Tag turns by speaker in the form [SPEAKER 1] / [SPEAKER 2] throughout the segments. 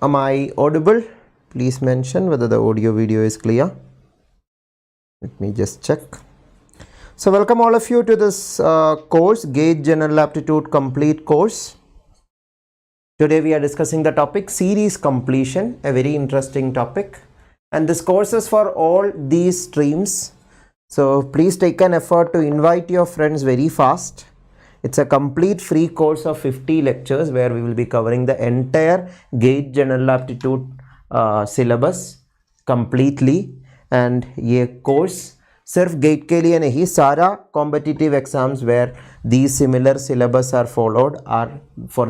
[SPEAKER 1] am I audible? Please mention whether the audio video is clear. Let me just check. So welcome all of you to this course, GATE General Aptitude Complete course. Today we are discussing the topic series completion, a very interesting topic. And this course is for all these streams. So please take an effort to invite your friends very fast. It's a complete free course of 50 lectures where we will be covering the entire GATE General Aptitude syllabus completely. And ये course सिर्फ GATE के लिए नहीं, सारा competitive exams where these similar syllabus are followed are for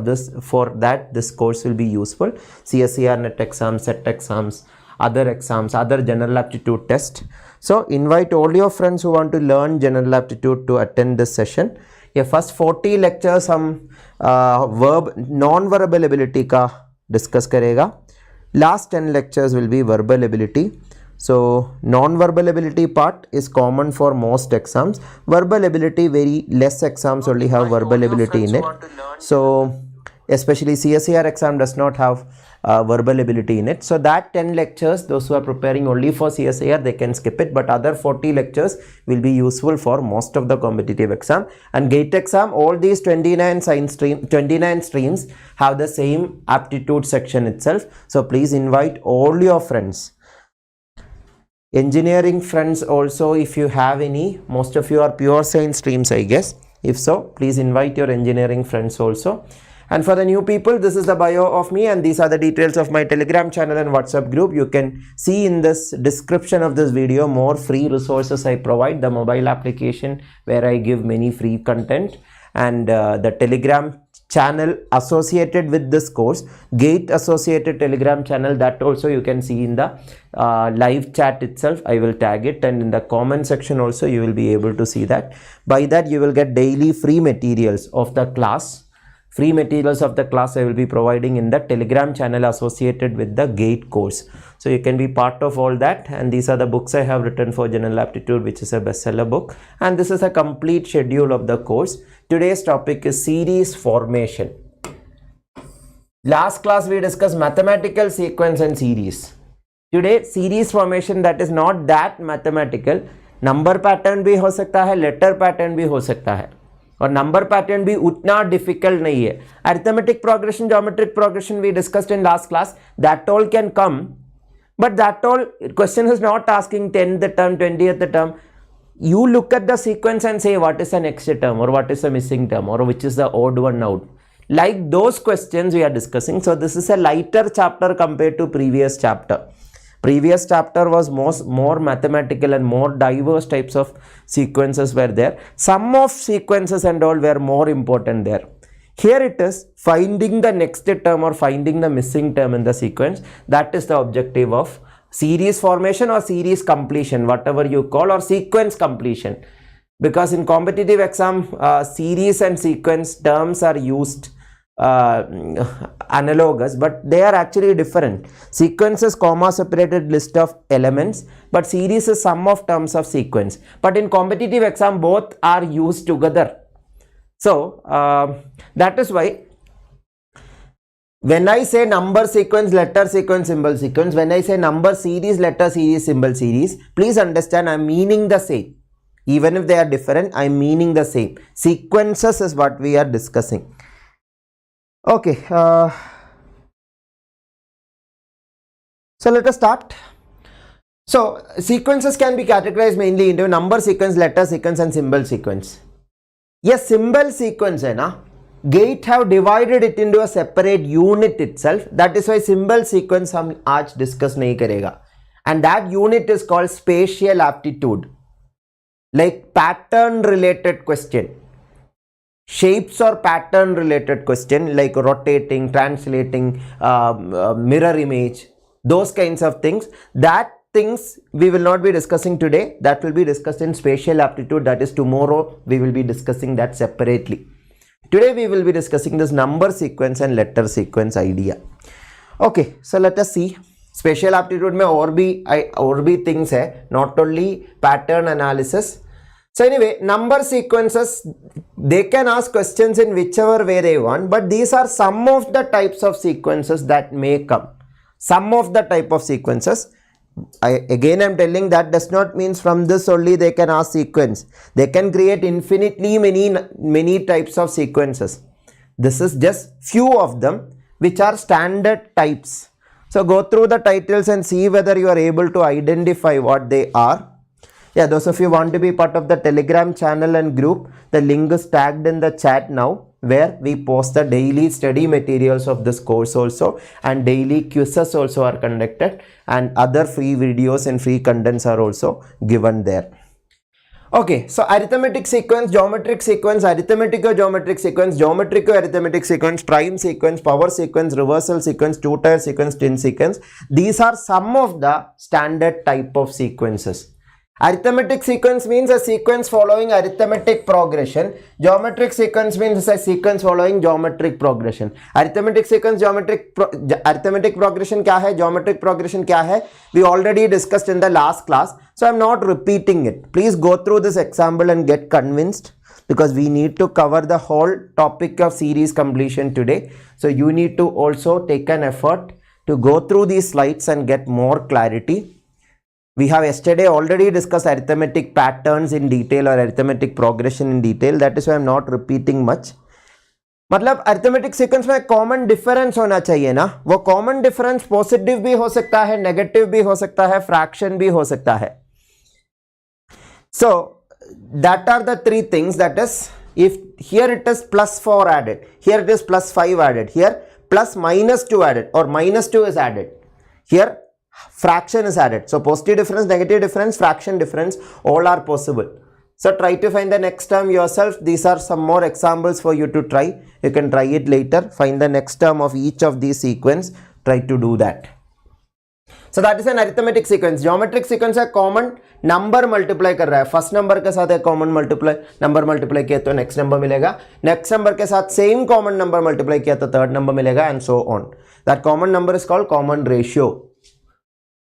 [SPEAKER 1] that this course will be useful. CSIR-NET exams, SET exams, other exams, other general aptitude test. So invite all your friends who want to learn general aptitude to attend this session. ये first 40 lectures हम non-verbal ability का discuss करेगा. Last 10 lectures will be verbal ability. So non-verbal ability part is common for most exams. Verbal ability, very less exams only have verbal ability in it. So especially CSIR exam does not have verbal ability in it. So that 10 lectures, those who are preparing only for CSIR, they can skip it, but other 40 lectures will be useful for most of the competitive exam. And GATE exam, all these 29 streams have the same aptitude section itself. So please invite all your friends. Engineering friends also, if you have any, most of you are pure science streams, I guess. If so, please invite your engineering friends also. And for the new people, this is the bio of me and these are the details of my Telegram channel and WhatsApp group. You can see in this description of this video more free resources I provide, the mobile application where I give many free content, and the Telegram channel associated with this course, GATE associated Telegram channel, that also you can see in the live chat itself. I will tag it, and in the comment section also you will be able to see that. By that you will get daily free materials of the class. Free materials of the class I will be providing in the Telegram channel associated with the GATE course. So you can be part of all that, and these are the books I have written for General Aptitude, which is a bestseller book, and this is a complete schedule of the course. Today's topic is series formation. Last class we discussed mathematical sequence and series. Today series formation, that is not that mathematical. Number pattern भी हो सकता है, letter pattern भी हो सकता है, और number pattern भी उतना डिफिकल्ट नहीं है. Arithmetic progression, geometric progression we discussed in last class, that all can come, but that all question is not asking 10th term, 20th term. You look at the sequence and say what is the next term, or what is the missing term, or which is the odd one out. Like those questions we are discussing. So this is a lighter chapter compared to previous chapter. Previous chapter was more mathematical and more diverse types of sequences were there. Some of sequences and all were more important there. Here it is finding the next term or finding the missing term in the sequence. That is the objective of series formation or series completion, whatever you call, or sequence completion. Because in competitive exam, series and sequence terms are used analogous, but they are actually different. Sequence is comma separated list of elements, but series is sum of terms of sequence. But in competitive exam, both are used together. So that is why when I say number sequence, letter sequence, symbol sequence, when I say number series, letter series, symbol series, please understand I am meaning the same. Even if they are different, I am meaning the same. Sequences is what we are discussing. Okay, so let us start. So sequences can be categorized mainly into number sequence, letter sequence and symbol sequence. Yes, symbol sequence hai na, GATE have divided it into a separate unit itself. That is why symbol sequence hum aaj discuss nahi karega. And that unit is called spatial aptitude. Like pattern related question. Shapes or pattern related question like rotating, translating, mirror image, those kinds of things. That things we will not be discussing today. That will be discussed in spatial aptitude. That is tomorrow we will be discussing that separately. Today we will be discussing this number sequence and letter sequence idea. Okay, so let us see. Spatial aptitude में और भी things है, not only pattern analysis. So anyway, number sequences, they can ask questions in whichever way they want, but these are some of the types of sequences that may come. Some of the type of sequences. Again I'm telling that does not mean from this only they can ask sequence. They can create infinitely many types of sequences. This is just few of them which are standard types. So go through the titles and see whether you are able to identify what they are. Yeah, those of you want to be part of the Telegram channel and group, the link is tagged in the chat now, where we post the daily study materials of this course also, and daily quizzes also are conducted, and other free videos and free contents are also given there. Okay, so arithmetic sequence, geometric sequence, arithmetico geometric sequence, geometrico arithmetic sequence, prime sequence, power sequence, reversal sequence, two-tier sequence, twin sequence. These are some of the standard type of sequences. Arithmetic sequence means a sequence following arithmetic progression. Geometric sequence means a sequence following geometric progression. Arithmetic sequence, arithmetic progression क्या है? Geometric progression क्या है? We already discussed in the last class, so I'm not repeating it. Please go through this example and get convinced, because we need to cover the whole topic of series completion today. So you need to also take an effort to go through these slides and get more clarity. We have yesterday already discussed arithmetic patterns in detail or arithmetic progression in detail. That is why I am not repeating much. मतलब arithmetic sequence में common difference होना चाहिए ना. वो common difference positive भी हो सकता है, negative भी हो सकता है, fraction भी हो सकता है. So that are the three things. That is, if here it is plus 4 added, here it is plus 5 added, here plus minus 2 added, or minus 2 is added, here fraction is added. So positive difference, negative difference, fraction difference, all are possible. So try to find the next term yourself. These are some more examples for you to try. You can try it later. Find the next term of each of these sequence. Try to do that. So that is an arithmetic sequence. Geometric sequence है common number multiply कर रहा है. First number के साथ है common multiply, number multiply किया तो next number मिलेगा. Next number के साथ same common number multiply किया तो third number मिलेगा, and so on. That common number is called common ratio.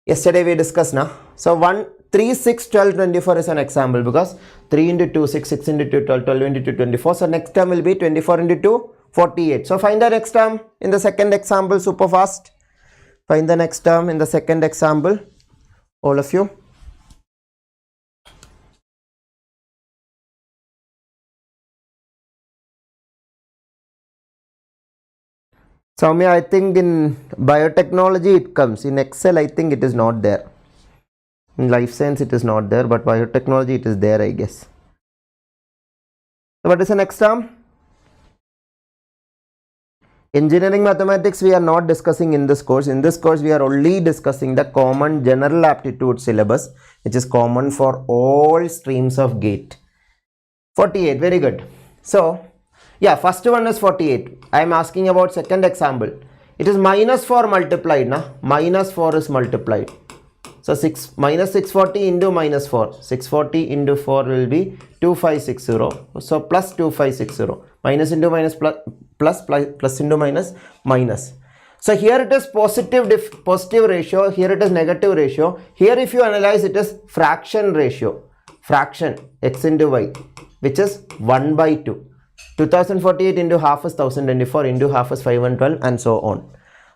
[SPEAKER 1] Yesterday we discussed now. So 1, 3, 6, 12, 24 is an example, because 3 into 2, 6, 6 into 2, 12, 12 into 2, 24. So next term will be 24 into 2, 48. So find the next term in the second example super fast. Find the next term in the second example, all of you. Soumya, I think in biotechnology it comes. In Excel, I think it is not there. In life science, it is not there, but biotechnology, it is there, I guess. So what is the next term? Engineering mathematics, we are not discussing in this course. In this course, we are only discussing the common general aptitude syllabus, which is common for all streams of GATE. 48, very good. So, yeah, first one is 48. I am asking about second example. It is minus 4 multiplied, na? Minus 4 is multiplied. So minus 640 into minus 4. 640 into 4 will be 2560. So plus 2560. Minus into minus plus into minus minus. So here it is positive ratio. Here it is negative ratio. Here if you analyze, it is fraction ratio. Fraction x into y, which is 1 by 2. 2048 into half is 1024, into half is 512, and so on.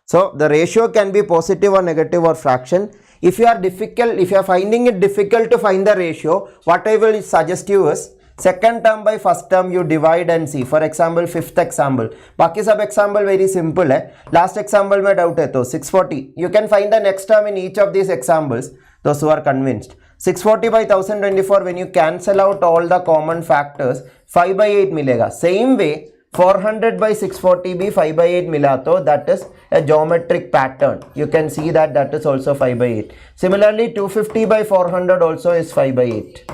[SPEAKER 1] So the ratio can be positive or negative or fraction. If you are finding it difficult to find the ratio, what I will suggest you is second term by first term you divide and see. For example, fifth example. बाकी सब example very simple है. Last example में doubt है तो 640. You can find the next term in each of these examples. Those who are convinced. 640 by 1024, when you cancel out all the common factors, 5 by 8 मिलेगा. Same way, 400 by 640 भी 5 by 8 मिला तो that is a geometric pattern. You can see that that is also 5 by 8. Similarly, 250 by 400 also is 5 by 8.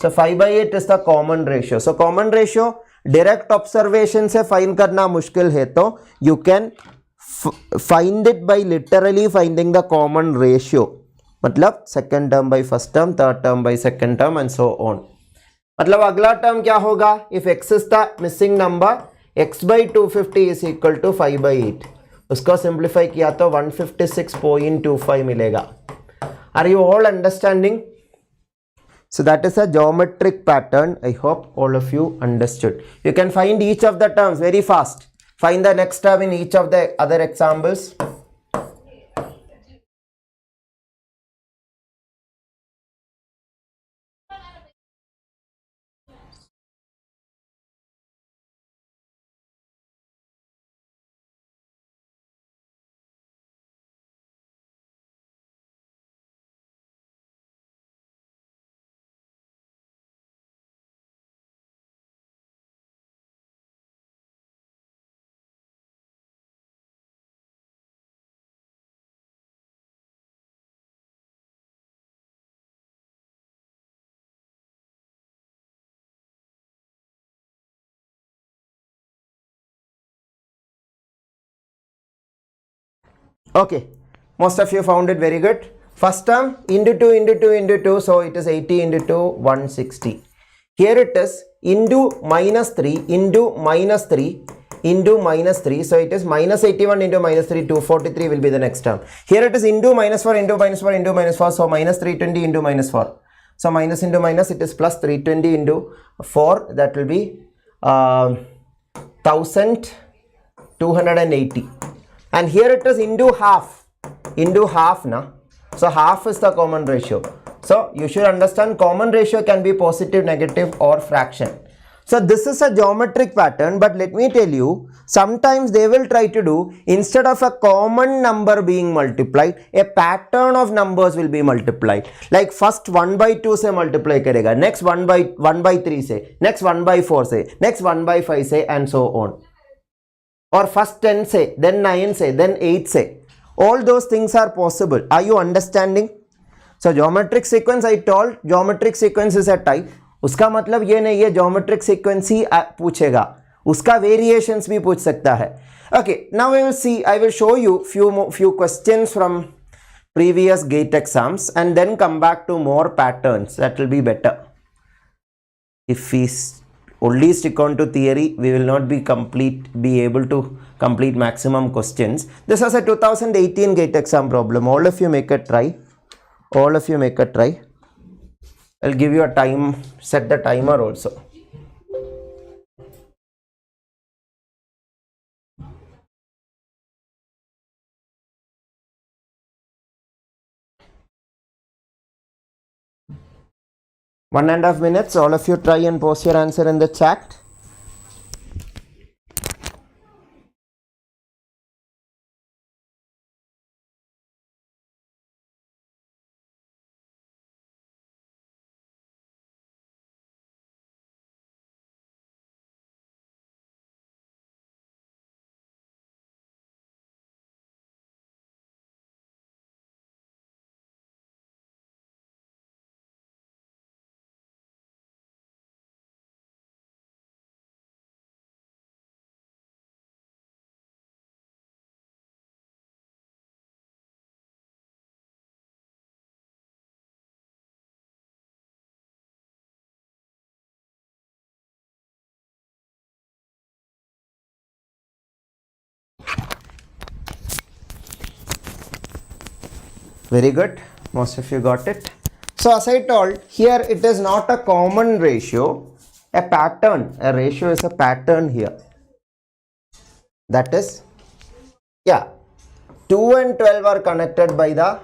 [SPEAKER 1] So 5 by 8 is the common ratio. So common ratio direct observation से find करना मुश्किल है तो you can find it by literally finding the common ratio. मतलब second term by first term, third term by second term, and so on. मतलब अगला term क्या होगा? If x is the missing number, x by 250 is equal to 5 by 8. उसको simplify किया तो 156.25 मिलेगा. Are you all understanding? So that is a geometric pattern. I hope all of you understood. You can find each of the terms very fast. Find the next term in each of the other examples. Okay, most of you found it very good. First term into 2 into 2 into 2, so it is 80 into 2, 160. Here it is into minus 3 into minus 3 into minus 3, so it is minus 81 into minus 3, 243 will be the next term. Here it is into minus 4 into minus 4 into minus 4, so minus 320 into minus 4. So minus into minus, it is plus 320 into 4, that will be 1280. And here it is into half na. So half is the common ratio. So you should understand common ratio can be positive, negative or fraction. So this is a geometric pattern, but let me tell you, sometimes they will try to do, instead of a common number being multiplied, a pattern of numbers will be multiplied. Like first 1 by 2 se multiply karega, next 1 by 3 say, next 1 by 4 say, next 1 by 5 say, and so on. Or first 10 say, then 9 say, then 8 say. All those things are possible. Are you understanding? So geometric sequence, I told, geometric sequence is a type. उसका मतलब ये नहीं है geometric sequence ही पूछेगा, उसका variations भी पूछ सकता है. Okay, now we will see, I will show you few questions from previous GATE exams and then come back to more patterns. That will be better. If we only stick on to theory, we will not be able to complete maximum questions. This is a 2018 GATE exam problem. All of you make a try. All of you make a try. I'll give you a time, set the timer also. One and a half minutes. All of you try and post your answer in the chat. Very good. Most of you got it. So as I told, here it is not a common ratio, a pattern. A ratio is a pattern here. That is, yeah, 2 and 12 are connected by the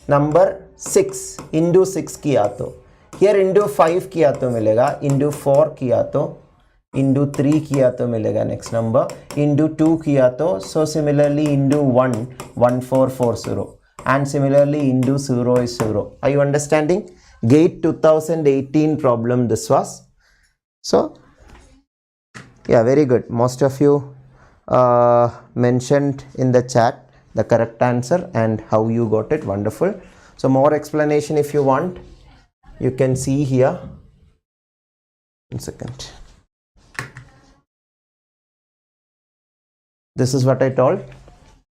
[SPEAKER 1] number 6 into 6 किया तो, here into 5 किया तो मिलेगा, into 4 किया तो, into 3 किया तो मिलेगा next number, into 2 किया तो, so similarly into 1, 1440, and similarly into 0 is 0. Are you understanding? GATE 2018 problem this was. So yeah, very good. Most of you mentioned in the chat the correct answer and how you got it. Wonderful. So more explanation if you want, you can see here. 1 second. This is what I told.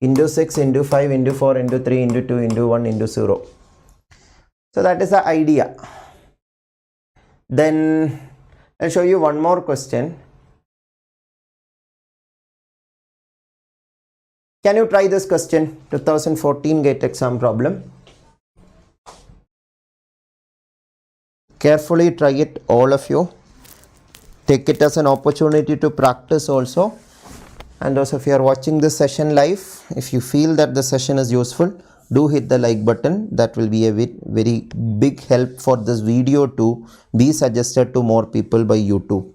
[SPEAKER 1] Into 6, into 5, into 4, into 3, into 2, into 1, into 0. So that is the idea. Then I'll show you one more question. Can you try this question? 2014 GATE exam problem. Carefully try it, all of you. Take it as an opportunity to practice also. And also, if you are watching this session live, if you feel that the session is useful, do hit the like button. That will be a very big help for this video to be suggested to more people by YouTube.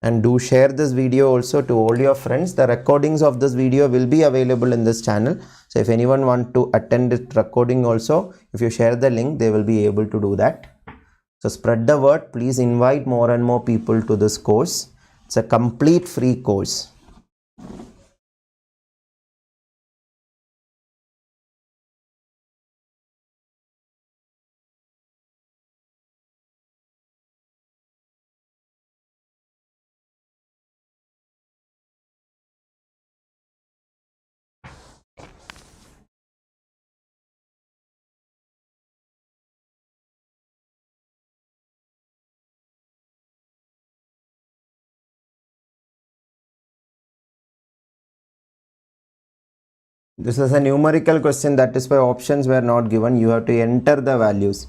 [SPEAKER 1] And do share this video also to all your friends. The recordings of this video will be available in this channel. So if anyone want to attend this recording also, if you share the link, they will be able to do that. So spread the word. Please invite more and more people to this course. It's a complete free course. This is a numerical question, that is why options were not given. You have to enter the values.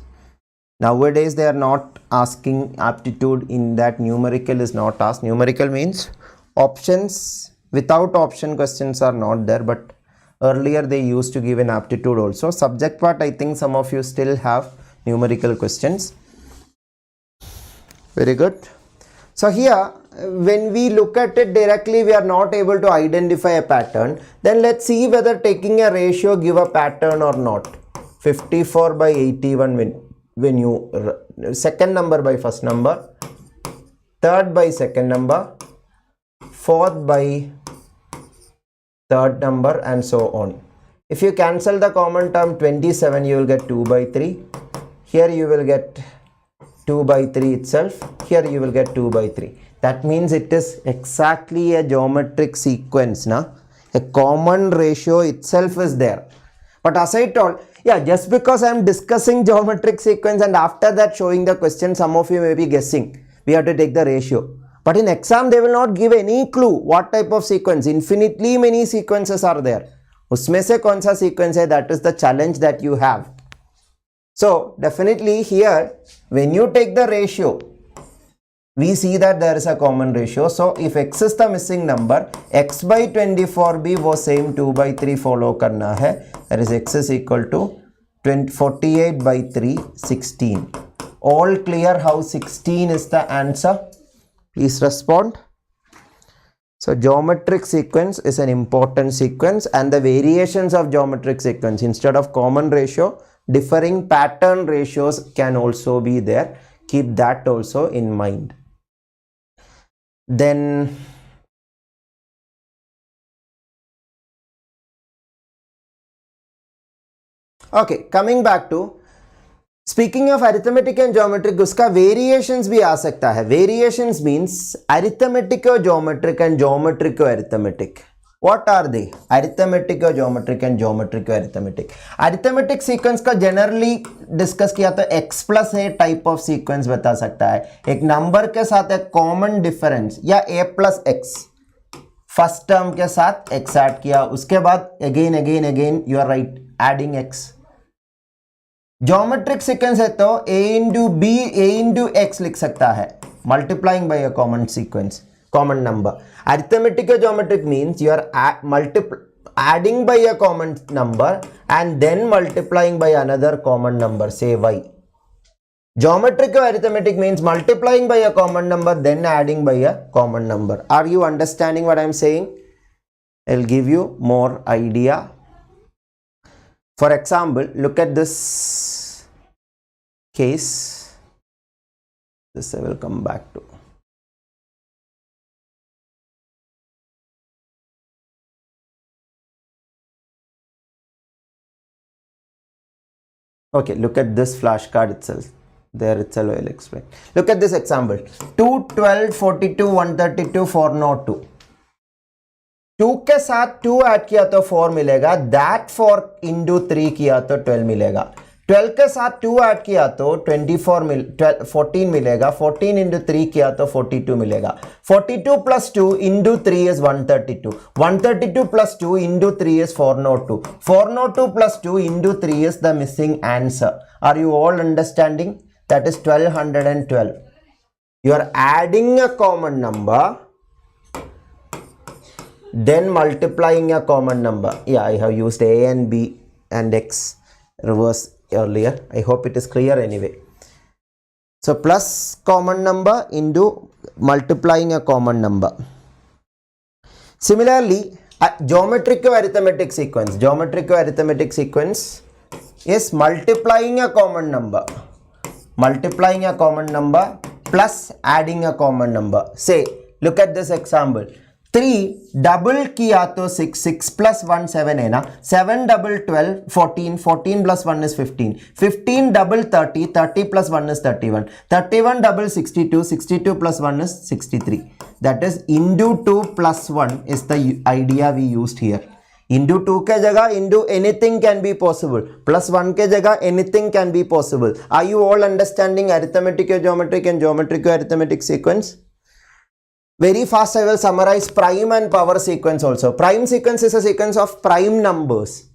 [SPEAKER 1] Nowadays they are not asking aptitude in that. Numerical is not asked. Numerical means options, without option questions are not there, but earlier they used to give an aptitude also. Subject part, I think some of you still have numerical questions. Very good. So here when we look at it directly, we are not able to identify a pattern. Then let's see whether taking a ratio give a pattern or not. 54 by 81 when you second number by first number, third by second number, fourth by third number, and so on. If you cancel the common term 27, you will get 2 by 3. Here you will get 2 by 3 itself. Here you will get 2 by 3. That means it is exactly a geometric sequence. A common ratio itself is there. But as I told, yeah, just because I am discussing geometric sequence and after that showing the question, some of you may be guessing. We have to take the ratio. But in exam, they will not give any clue what type of sequence. Infinitely many sequences are there. Usme se kaun sa sequence hai, that is the challenge that you have. So definitely here, when you take the ratio, we see that there is a common ratio. So if x is the missing number, x by 24 भी वो same 2 by 3 follow करना है. That is x is equal to 48 by 3, 16. All clear how 16 is the answer? Please respond. So geometric sequence is an important sequence, and the variations of geometric sequence, instead of common ratio, differing pattern ratios can also be there. Keep that also in mind. Then okay, coming back to speaking of arithmetic and geometric, uska variations bhi aa sakta hai. Variations means arithmetic or geometric and geometric or arithmetic. What are they? Arithmetic or geometric and geometric or arithmetic. Arithmetic sequence का generally discuss किया तो x plus a type of sequence बता सकता है. एक number के साथ एक common difference या a plus x first term के साथ x add किया, उसके बाद again you are right adding x. Geometric sequence है तो a into b a into x लिख सकता है multiplying by a common sequence, common number. Arithmetic or geometric means you are adding by a common number and then multiplying by another common number, say y. Geometric or arithmetic means multiplying by a common number then adding by a common number. Are you understanding what I am saying? I will give you more idea. For example, look at this case. This I will come back to. Okay, look at this flashcard itself. There itself I will explain. Look at this example. 2, 12, 42, 132, 402. 2 के साथ 2 add किया तो 4 मिलेगा. That 4 into 3 किया तो 12 मिलेगा. 12 के साथ 2 ऐड किया तो 14 मिलेगा. 14 into 3 किया तो 42 मिलेगा. 42 plus 2 into 3 is 132. 132 plus 2 into 3 is 402. 402 plus 2 into 3 is the missing answer. Are you all understanding? That is 1212. You are adding a common number, then multiplying a common number. Yeah, I have used a and b and x reverse earlier. I hope it is clear anyway. So plus common number into multiplying a common number. Similarly, geometric or arithmetic sequence. Geometric or arithmetic sequence is multiplying a common number. Multiplying a common number plus adding a common number. Say, look at this example. 3 double किया तो 6, 6 plus 1 7 है ना. 7 double 12, 14, 14 plus 1 is 15. 15 double 30, 30 plus 1 is 31. 31 double 62, 62 plus 1 is 63. That is into 2 plus 1 is the idea we used here. Into 2 के जगह into anything can be possible. Plus 1 के जगह anything can be possible. Are you all understanding arithmetic or geometric and geometric or arithmetic sequence? Very fast I will summarize prime and power sequence also. Prime sequence is a sequence of prime numbers.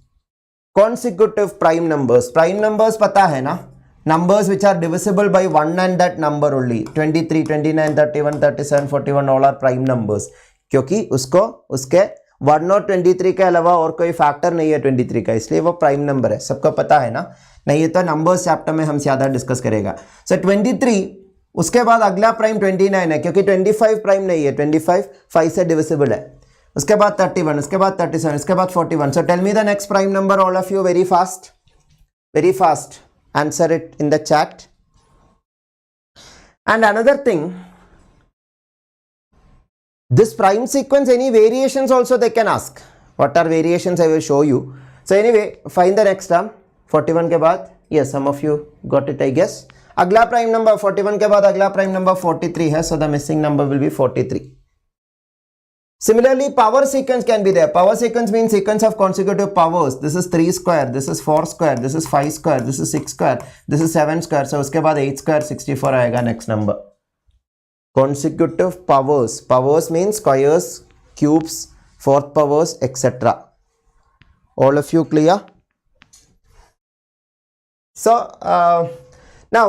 [SPEAKER 1] Consecutive prime numbers. Prime numbers पता है ना? Numbers which are divisible by 1 and that number only. 23, 29, 31, 37, 41 all are prime numbers. क्योंकि उसको उसके 1 और 23 के अलावा और कोई फैक्टर नहीं है 23 का, इसलिए वो प्राइम नंबर है. सबको पता है ना? नहीं, ये तो नंबर्स चैप्टर में हम ज़्यादा डिस्कस करेगा. सो 23, उसके बाद अगला प्राइम 29 है क्योंकि 25 प्राइम नहीं है. 25 5 से डिविजिबल है. उसके बाद 31, उसके बाद 37, उसके बाद 41. So tell me the next prime number all of you very fast. Very fast. Answer it in the chat. And another thing, this prime sequence, any variations also they can ask. What are variations? I will show you. So anyway, find the next term. 41 के बाद, yes, some of you got it, I guess. अगला prime number 41 के बाद अगला prime number 43 है, so the missing number will be 43. Similarly, power sequence can be there. Power sequence means sequence of consecutive powers. This is 3 square, this is 4 square, this is 5 square, this is 6 square, this is 7 square. So उसके बाद 8 square 64 आएगा next number. Consecutive powers. Powers means squares, cubes, fourth powers, etc. All of you clear? So now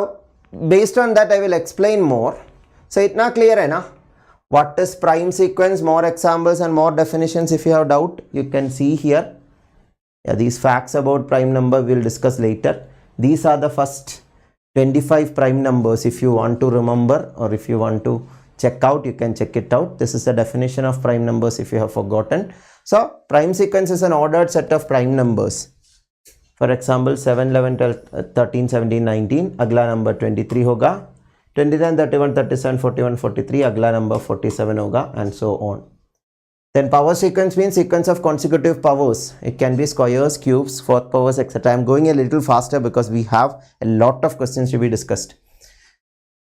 [SPEAKER 1] based on that I will explain more. So इतना clear है ना? What is prime sequence? More examples and more definitions. If you have doubt, you can see here. Yeah, these facts about prime number we'll discuss later. These are the first 25 prime numbers. If you want to remember or if you want to check out, you can check it out. This is the definition of prime numbers if you have forgotten. So prime sequence is an ordered set of prime numbers. For example, 7, 11, 12, 13, 17, 19. अगला number 23 होगा. 29, 31, 37, 41, 43, अगला number 47 होगा, and so on. Then power sequence means sequence of consecutive powers. It can be squares, cubes, fourth powers, etc. I am going a little faster because we have a lot of questions to be discussed.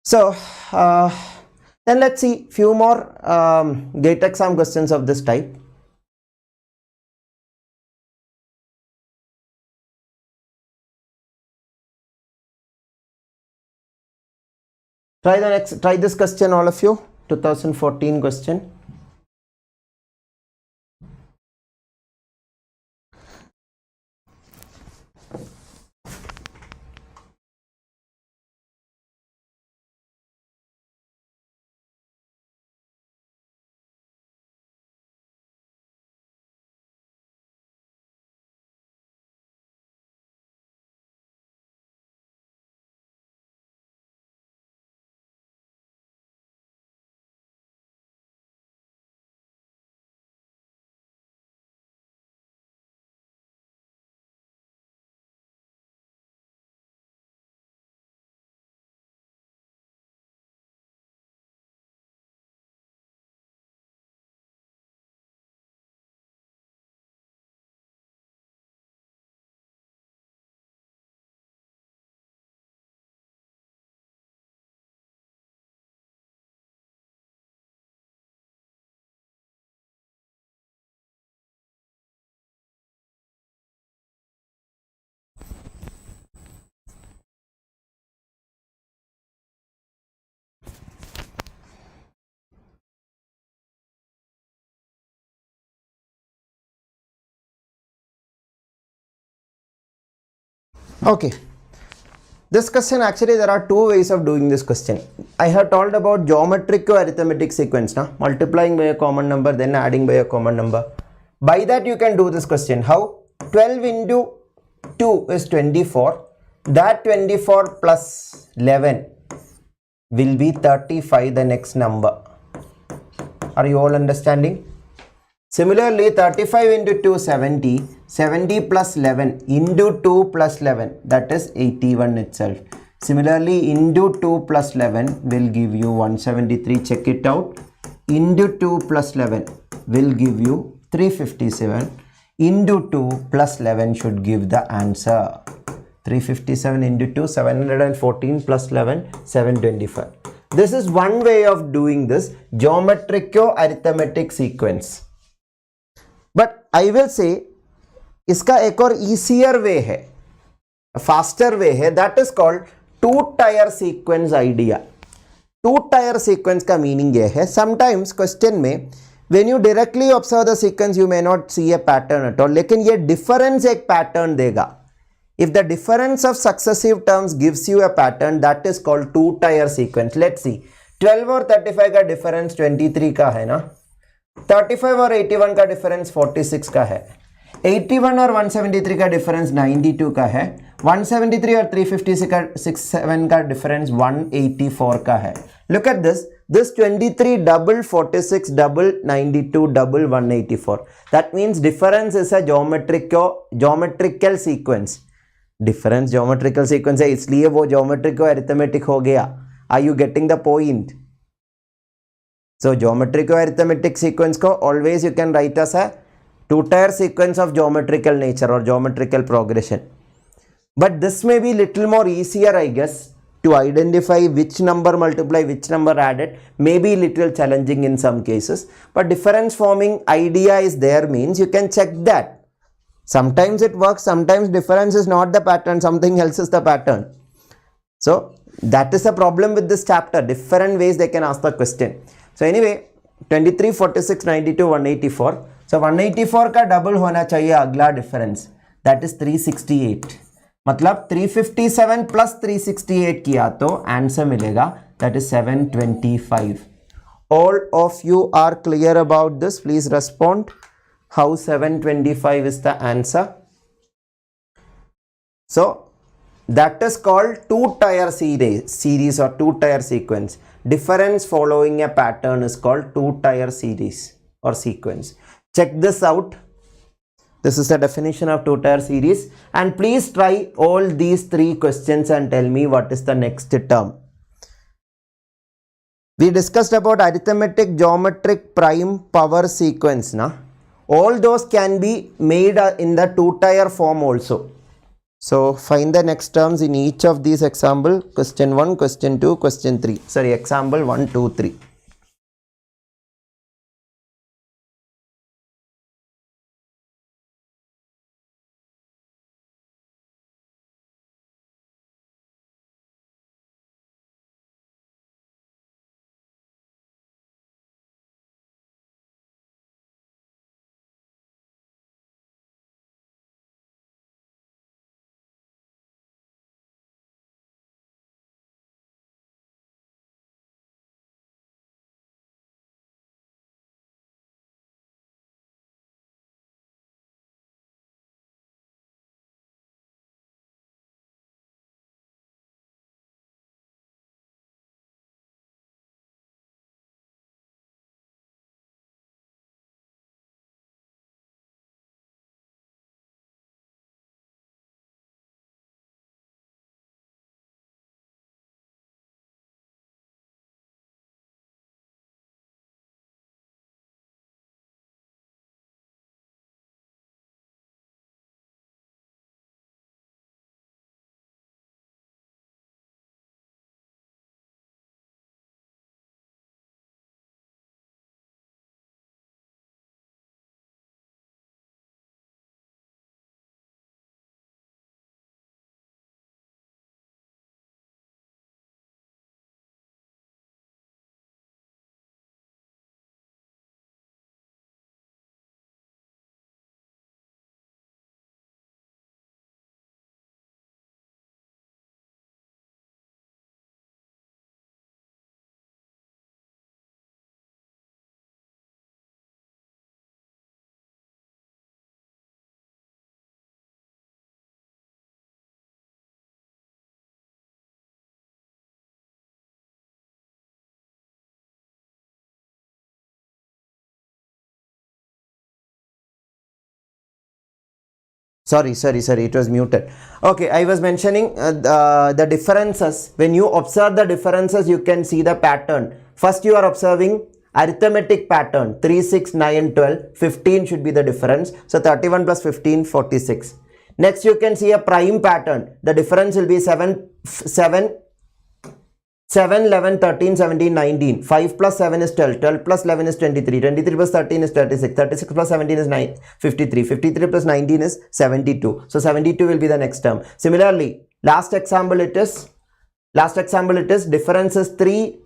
[SPEAKER 1] So then let's see few more GATE exam questions of this type. Try this question, all of you. 2014 question. Okay, this question actually there are two ways of doing this question. I have told about geometrical arithmetic sequence, na? Multiplying by a common number then adding by a common number. By that you can do this question. How? 12 into 2 is 24. That 24 plus 11 will be 35, the next number. Are you all understanding? Similarly, 35 into 2 70, 70 plus 11 into 2 plus 11, that is 81 itself. Similarly, into 2 plus 11 will give you 173, check it out. Into 2 plus 11 will give you 357. Into 2 plus 11 should give the answer. 357 into 2, 714 plus 11, 725. This is one way of doing this geometrical arithmetic sequence. But I will say, इसका एक और easier way है, faster way है, that is called two-tier sequence idea. Two tier sequence का meaning ये है, sometimes question में when you directly observe the sequence you may not see a pattern at all, लेकिन ये difference एक pattern देगा. If the difference of successive terms gives you a pattern, that is called two tier sequence. Let's see, 12 और 35 का difference 23 का है ना, 35 और 81 का difference 46 का है, 81 और 173 का difference 92 का है, 173 और 357 का difference 184 का है. Look at this. This 23 double 46 double 92 double 184. That means difference is a geometrical sequence. Difference geometrical sequence है, इसलिए वो geometrical arithmetic हो गया. Are you getting the point? So geometrical arithmetic sequence को always you can write as a two-tier sequence of geometrical nature or geometrical progression. But this may be little more easier, I guess. To identify which number multiply which number added may be little challenging in some cases, but difference forming idea is there, means you can check that. Sometimes it works, sometimes difference is not the pattern, something else is the pattern. So that is the problem with this chapter, different ways they can ask the question. So anyway, 23, 46, 92, 184. So 184 का double होना चाहिए अगला difference, that is 368. मतलब 357 plus 368 किया तो answer मिलेगा, that is 725. All of you are clear about this? Please respond. How 725 is the answer? So that is called two-tier series or two-tier sequence. Difference following a pattern is called two-tier series or sequence. Check this out. This is the definition of two-tier series, and please try all these three questions and tell me what is the next term. We discussed about arithmetic, geometric, prime, power sequence. Na? All those can be made in the two-tier form also. So find the next terms in each of these example. Question 1, question 2, question 3. Sorry, example 1, 2, 3. Sorry, it was muted. Okay, I was mentioning the differences. When you observe the differences, you can see the pattern. First, you are observing arithmetic pattern, 3, 6, 9, 12, 15 should be the difference. So 31 plus 15, 46. Next, you can see a prime pattern. The difference will be 7, 11, 13, 17, 19. 5 plus 7 is 12. 12 plus 11 is 23. 23 plus 13 is 36. 36 plus 17 is 53. 53 plus 19 is 72. So 72 will be the next term. Similarly, last example it is difference is 3,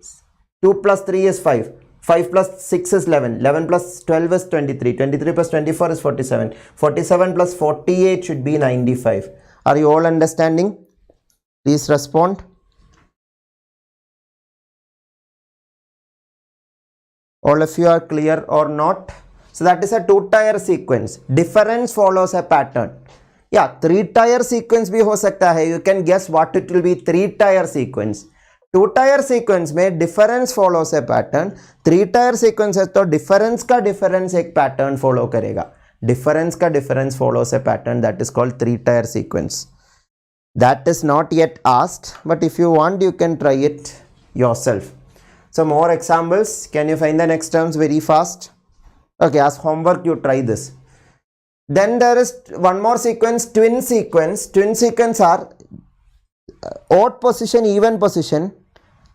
[SPEAKER 1] 2 plus 3 is 5. 5 plus 6 is 11. 11 plus 12 is 23. 23 plus 24 is 47. 47 plus 48 should be 95. Are you all understanding? Please respond. All of you are clear or not? So that is a 2-tier sequence. Difference follows a pattern. Yeah, 3-tier sequence bhi ho sakta hai. You can guess what it will be. 3-tier sequence. 2-tier sequence में difference follows a pattern. 3-tier sequence है तो difference का difference एक pattern follow करेगा. Difference का difference follows a pattern, that is called 3-tier sequence. That is not yet asked, but if you want you can try it yourself. So more examples. Can you find the next terms very fast? Okay, as homework you try this. Then there is one more sequence, twin sequence. Twin sequence are odd position, even position.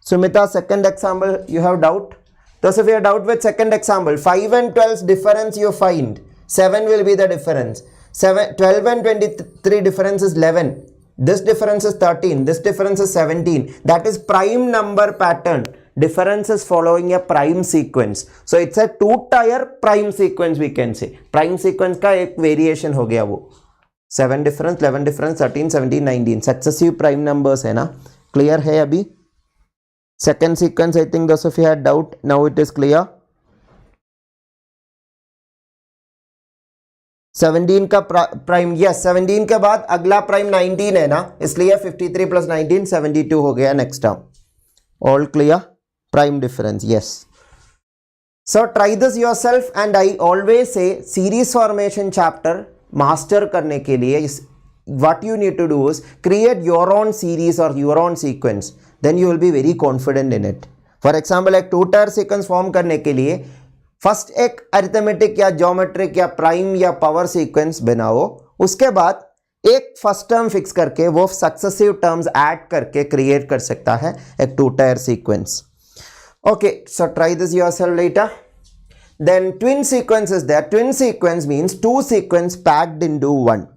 [SPEAKER 1] Sumita, second example, you have doubt? Those of you have doubt with second example, 5 and 12's difference you find. 7 will be the difference. 12 and 23 difference is 11. This difference is 13. This difference is 17. That is prime number pattern. Difference is following a prime sequence. So it's a 2-tier prime sequence we can say. Prime sequence का एक variation हो गया वो. 7 difference, 11 difference, 13, 17, 19. Successive prime numbers है ना. Clear है अभी? Second sequence, I think those of you had doubt. Now it is clear. 17 का प्राइम, yes 17 के बाद अगला प्राइम 19 है ना, इसलिए 53 plus 19 72 हो गया next term. All clear? Prime difference, yes. So try this yourself, and I always say series formation chapter master करने के लिए what you need to do is create your own series or your own sequence. Then you will be very confident in it. For example, एक 2-tier sequence form करने के लिए first एक arithmetic या geometric या प्राइम या power sequence बनाओ, उसके बाद एक फर्स्ट टर्म फिक्स करके वो सक्सेसिव टर्म्स ऐड करके क्रिएट कर सकता है एक 2-tier sequence. Okay, so try this yourself later. Then twin sequence is there. Twin sequence means 2 sequence packed into 1.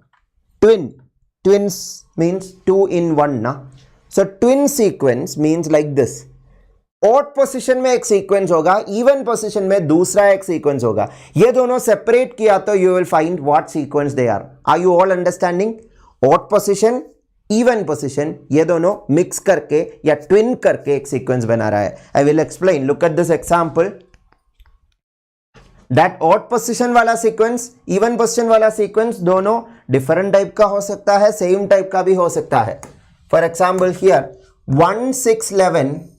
[SPEAKER 1] Twins means 2 in 1 na. So twin sequence means like this. Odd position में एक sequence होगा, even position में दूसरा एक sequence होगा. ये दोनों separate किया तो you will find what sequence they are. Are you all understanding? Odd position, even position, ये दोनों mix करके या twin करके एक sequence बना रहा है. I will explain. Look at this example. That odd position वाला sequence, even position वाला sequence दोनों different type का हो सकता है, same type का भी हो सकता है. For example here 1, 6, 11,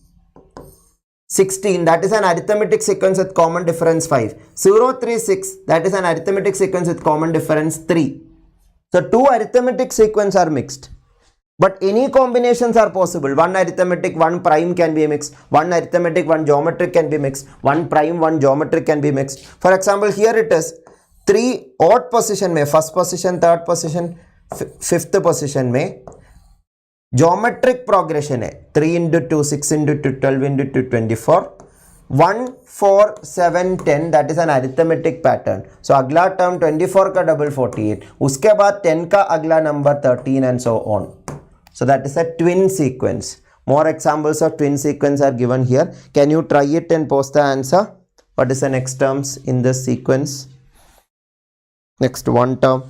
[SPEAKER 1] 16, that is an arithmetic sequence with common difference 5. 0, 3, 6, that is an arithmetic sequence with common difference 3. So 2 arithmetic sequence are mixed. But any combinations are possible. 1 arithmetic, 1 prime can be mixed. 1 arithmetic, 1 geometric can be mixed. 1 prime, 1 geometric can be mixed. For example, here it is 3 odd position में, first position, third position, fifth position में geometric progression है. 3 into 2, 6 into 2, 12 into 2, 24. 1, 4, 7, 10, that is an arithmetic pattern. So अगला term 24 का double 48. उसके बाद 10 का अगला number 13 and so on. So that is a twin sequence. More examples of twin sequence are given here. Can you try it and post the answer? What is the next terms in this sequence? Next one term.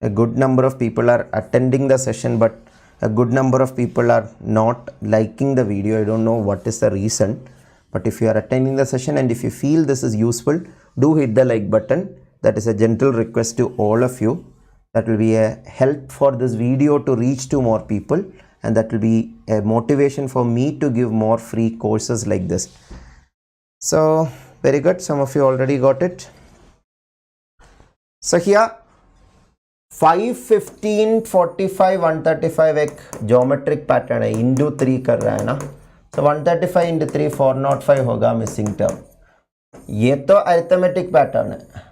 [SPEAKER 1] A good number of people are attending the session, but a good number of people are not liking the video. I don't know what is the reason, but if you are attending the session and if you feel this is useful, do hit the like button. That is a gentle request to all of you. That will be a help for this video to reach to more people, and that will be a motivation for me to give more free courses like this. So very good, some of you already got it. So here 5, 15, 45, 135 एक geometric pattern है, into 3 कर रहा है ना. So 135 into 3, 405 होगा missing term. ये तो arithmetic pattern है.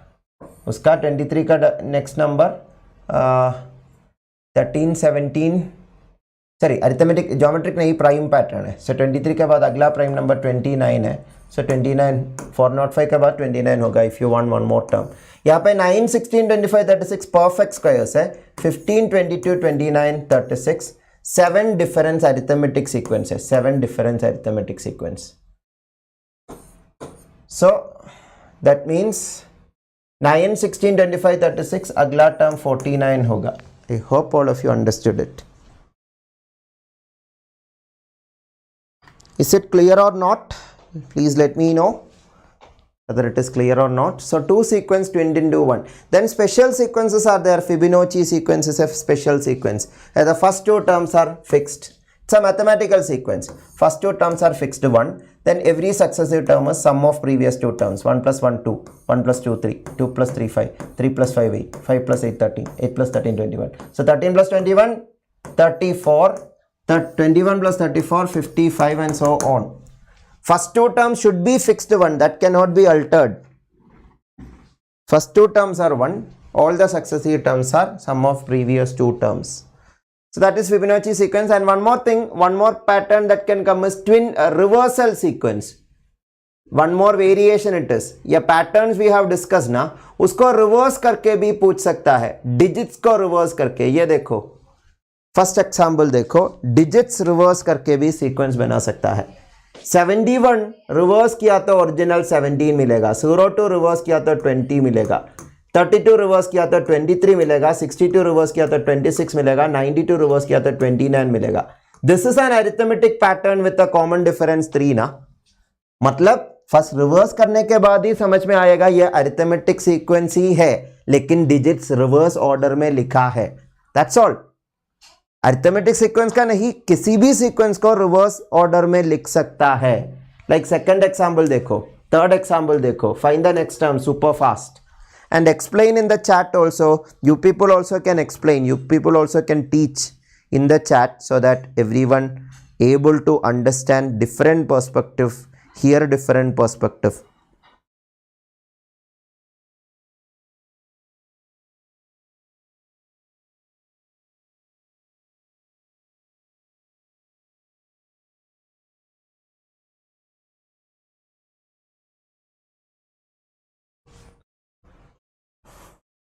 [SPEAKER 1] उसका 23 का next number 13, 17, sorry arithmetic geometric नहीं, प्राइम पैटर्न है. सो 23 के बाद अगला प्राइम नंबर 29 है. सो 29 405 के बाद 29 होगा if you want one more term. यहाँ पे 9, 16, 25, 36 परफेक्ट स्क्वायर्स है. 15, 22, 29, 36 7 डिफरेंस अरिथमेटिक सीक्वेंस है. 7 difference arithmetic sequence. So that means 9, 16, 25, 36 अगला टर्म 49 होगा. I hope all of you understood it. Is it clear or not? Please let me know whether it is clear or not. So 2 sequence twinned into 1. Then special sequences are there. Fibonacci sequence is a special sequence. The first 2 terms are fixed. It's a mathematical sequence. First 2 terms are fixed 1. Then every successive term is sum of previous 2 terms. 1 plus 1 2, 1 plus 2 3, 2 plus 3 5, 3 plus 5 8, 5 plus 8 13, 8 plus 13 21. So 13 plus 21 34. 21 plus 34 55 and so on. First 2 terms should be fixed 1, that cannot be altered. First 2 terms are 1, all the successive terms are sum of previous 2 terms. So that is Fibonacci sequence. And one more thing, one more pattern that can come is twin reversal sequence. One more variation it is. ये patterns we have discussed ना, उसको reverse करके भी पूछ सकता है. Digits को reverse करके. ये देखो फर्स्ट एग्जाम्पल देखो, डिजिट्स रिवर्स करके भी सीक्वेंस बना सकता है. 71 रिवर्स किया तो ओरिजिनल 17 मिलेगा. 02 रिवर्स किया तो 20 मिलेगा. 32 रिवर्स किया तो 23 मिलेगा. 62 रिवर्स किया तो 26 मिलेगा. 92 रिवर्स किया तो 29 मिलेगा. This is an arithmetic pattern with a common difference 3 ना. मतलब फर्स्ट रिवर्स करने के बाद ही समझ में आएगा ये अरिथमेटिक सीक्वेंस ही है, लेकिन डिजिट्स रिवर्स ऑर्डर में लिखा है. That's all. अरिथमेटिक सीक्वेंस का नहीं, किसी भी सीक्वेंस को रिवर्स ऑर्डर में लिख सकता है. लाइक सेकंड एग्जांपल देखो, थर्ड एग्जांपल देखो. Find the next term super fast and explain in the chat also. You people also can explain, you people also can teach in the chat so that everyone able to understand different perspective, hear different perspective.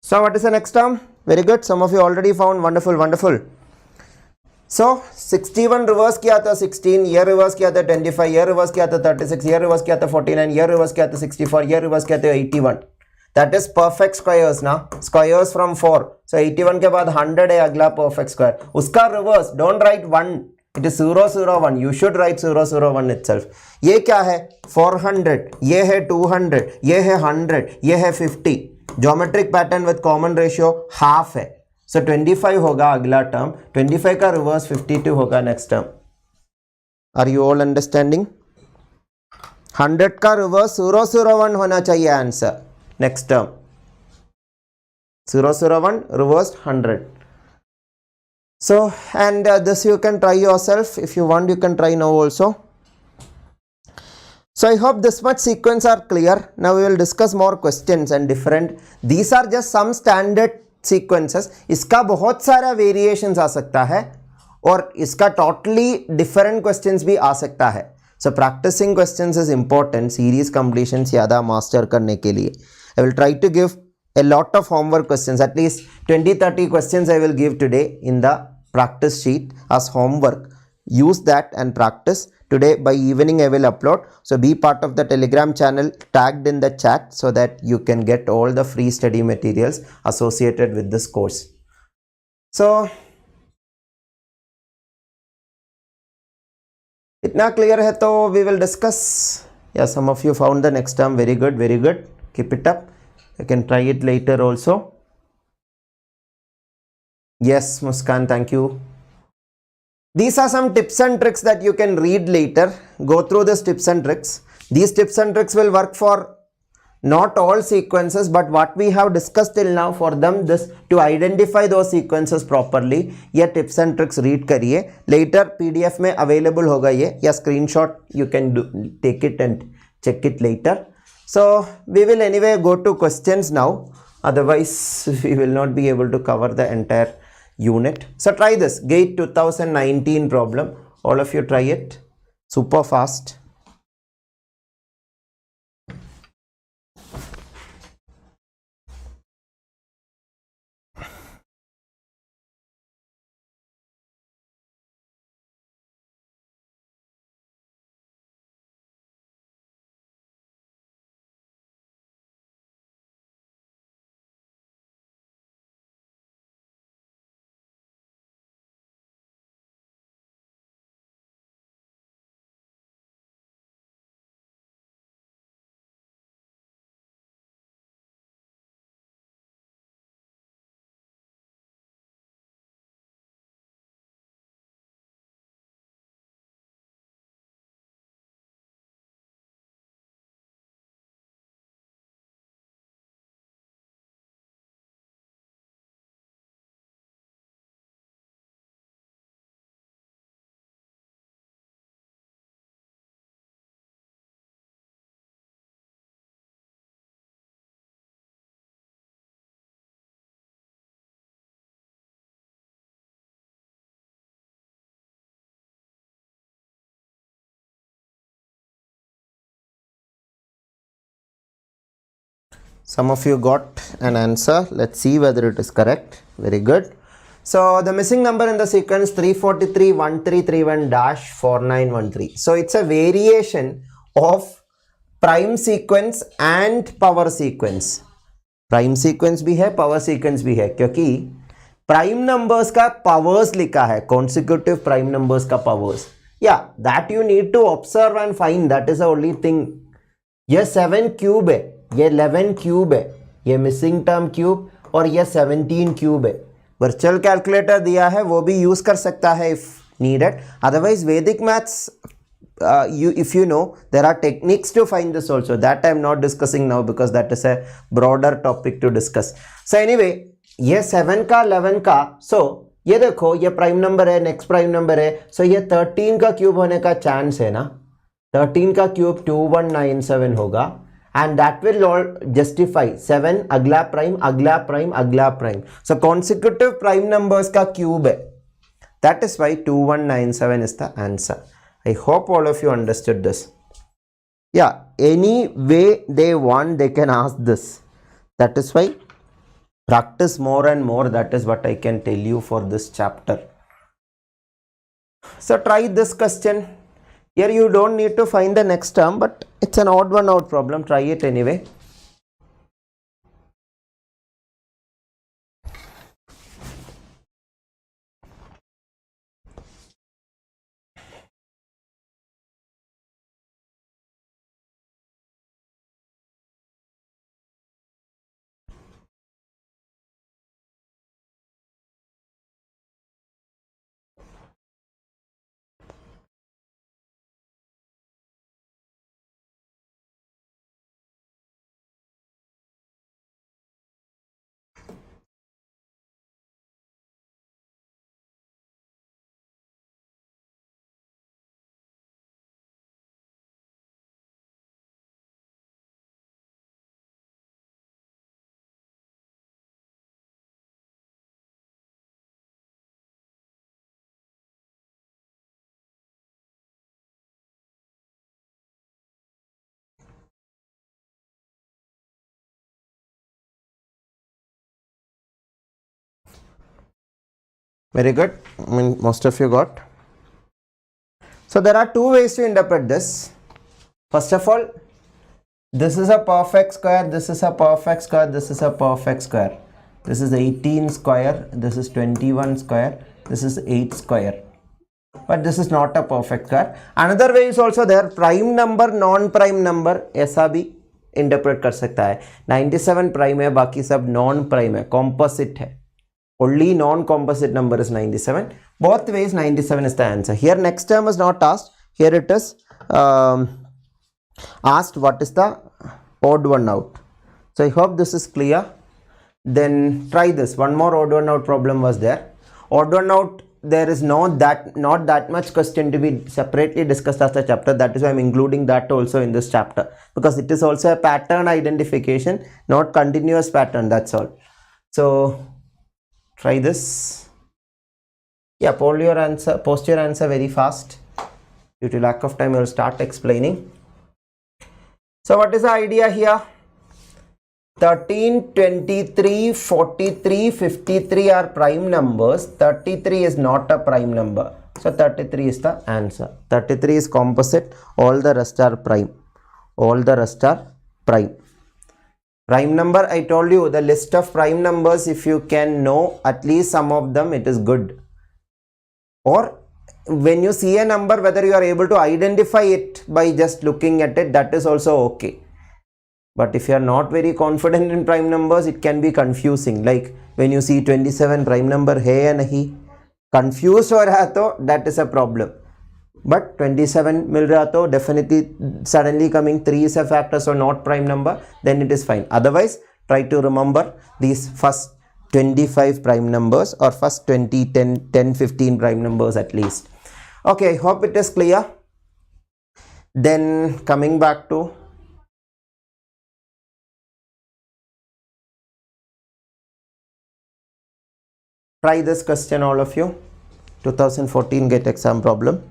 [SPEAKER 1] So what is the next term? Very good. Some of you already found. Wonderful, wonderful. So 61 reverse किया था 16, ये reverse किया था 25, ये reverse किया था 36, ये reverse किया था 49, ये reverse किया था 64, ये reverse किया था 81. That is perfect squares ना. Squares from 4. So 81 के बाद 100 है अगला perfect square. उसका reverse, don't write 1. It is 0, 0, 1. You should write 0, 0, 1 itself. ये क्या है? 400. ये है 200. ये है 100. ये है 50. Geometric pattern with common ratio half है. सो 25 होगा अगला टर्म. 25 का रिवर्स 52 होगा next term. Are you all understanding? 100 का रिवर्स 001 होना चाहिए answer. Next term 001 reverse 100. So and this you can try yourself. If you want you can try now also. So I hope this much sequence are clear. Now we will discuss more questions and different. These are just some standard sequences. इसका बहुत सारा variations आ सकता है और इसका totally different questions भी आ सकता है. So practicing questions is important. Series completion ज़्यादा master करने के लिए. I will try to give a lot of homework questions. At least 20-30 questions I will give today in the practice sheet as homework. Use that and practice. Today by evening I will upload. So be part of the Telegram channel tagged in the chat so that you can get all the free study materials associated with this course. So itna clear hai to we will discuss. Yeah, some of you found the next term. Very good, very good. Keep it up. You can try it later also. Yes, Muskan, thank you. These are some tips and tricks that you can read later. Go through these tips and tricks. These tips and tricks will work for not all sequences, but what we have discussed till now for them, this to identify those sequences properly. ये tips and tricks read करिए. Later PDF में available होगा ये, या screenshot you can take it and check it later. So we will anyway go to questions now. Otherwise we will not be able to cover the entire unit. So try this GATE 2019 problem. All of you try it. Super fast. Some of you got an answer. Let's see whether it is correct. Very good. So the missing number in the sequence 343-1331-4913. So it's a variation of prime sequence and power sequence. Prime sequence भी है, power sequence भी है, क्योंकि prime numbers का powers लिखा है, consecutive prime numbers का powers. Yeah, that you need to observe and find. That is the only thing. ये 7 cube है, ये 11 cube है, ये missing term cube और ये 17 cube है. Virtual calculator दिया है, वो भी use कर सकता है if needed. Otherwise Vedic maths, if you know, there are techniques to find this also. That I am not discussing now because that is a broader topic to discuss. So anyway, ये 7 का 11 का, so ये देखो ये prime number है, next prime number है, सो ये 13 का क्यूब होने का चांस है ना. 13 का क्यूब 2197 होगा and that will all justify 7 अगला प्राइम अगला प्राइम अगला prime. So consecutive prime numbers का क्यूब है. That is why 2197 is the answer. I hope all of you understood this. Yeah, any way they want they can ask this. That is why practice more and more. That is what I can tell you for this chapter. So try this question. Here you don't need to find the next term, but it's an odd one out problem. Try it anyway. Very good. I mean, most of you got. So there are two ways to interpret this. First of all, this is a perfect square, this is a perfect square, this is a perfect square. This is 18 square, this is 21 square, this is 8 square. But this is not a perfect square. Another way is also there. Prime number, non-prime number, ऐसा भी interpret कर सकता है. 97 prime है, बाकी सब non-prime है, composite है. Only non-composite number is 97. Both ways 97 is the answer. Here next term is not asked. Here it is asked what is the odd one out. So I hope this is clear. Then try this. One more odd one out problem was there. Odd one out, there is not that much question to be separately discussed as a chapter. That is why I am including that also in this chapter, because it is also a pattern identification, not continuous pattern. That's all. So try this. Yeah, post your answer very fast. Due to lack of time, I will start explaining. So what is the idea here? 13, 23, 43, 53 are prime numbers. 33 is not a prime number. So 33 is the answer. 33 is composite. All the rest are prime. All the rest are prime. Prime number, I told you, the list of prime numbers, if you can know at least some of them, it is good. Or when you see a number, whether you are able to identify it by just looking at it, that is also okay. But if you are not very confident in prime numbers, it can be confusing. Like when you see 27 prime number, hai ya nahi, confused ho raha to, that is a problem. But 27 mil raha to, definitely suddenly coming 3 is a factor, so not prime number, then it is fine. Otherwise, try to remember these first 25 prime numbers or first 20, 10, 15 prime numbers at least. Okay, hope it is clear. Then coming back to try this question, all of you. 2014 GATE exam problem.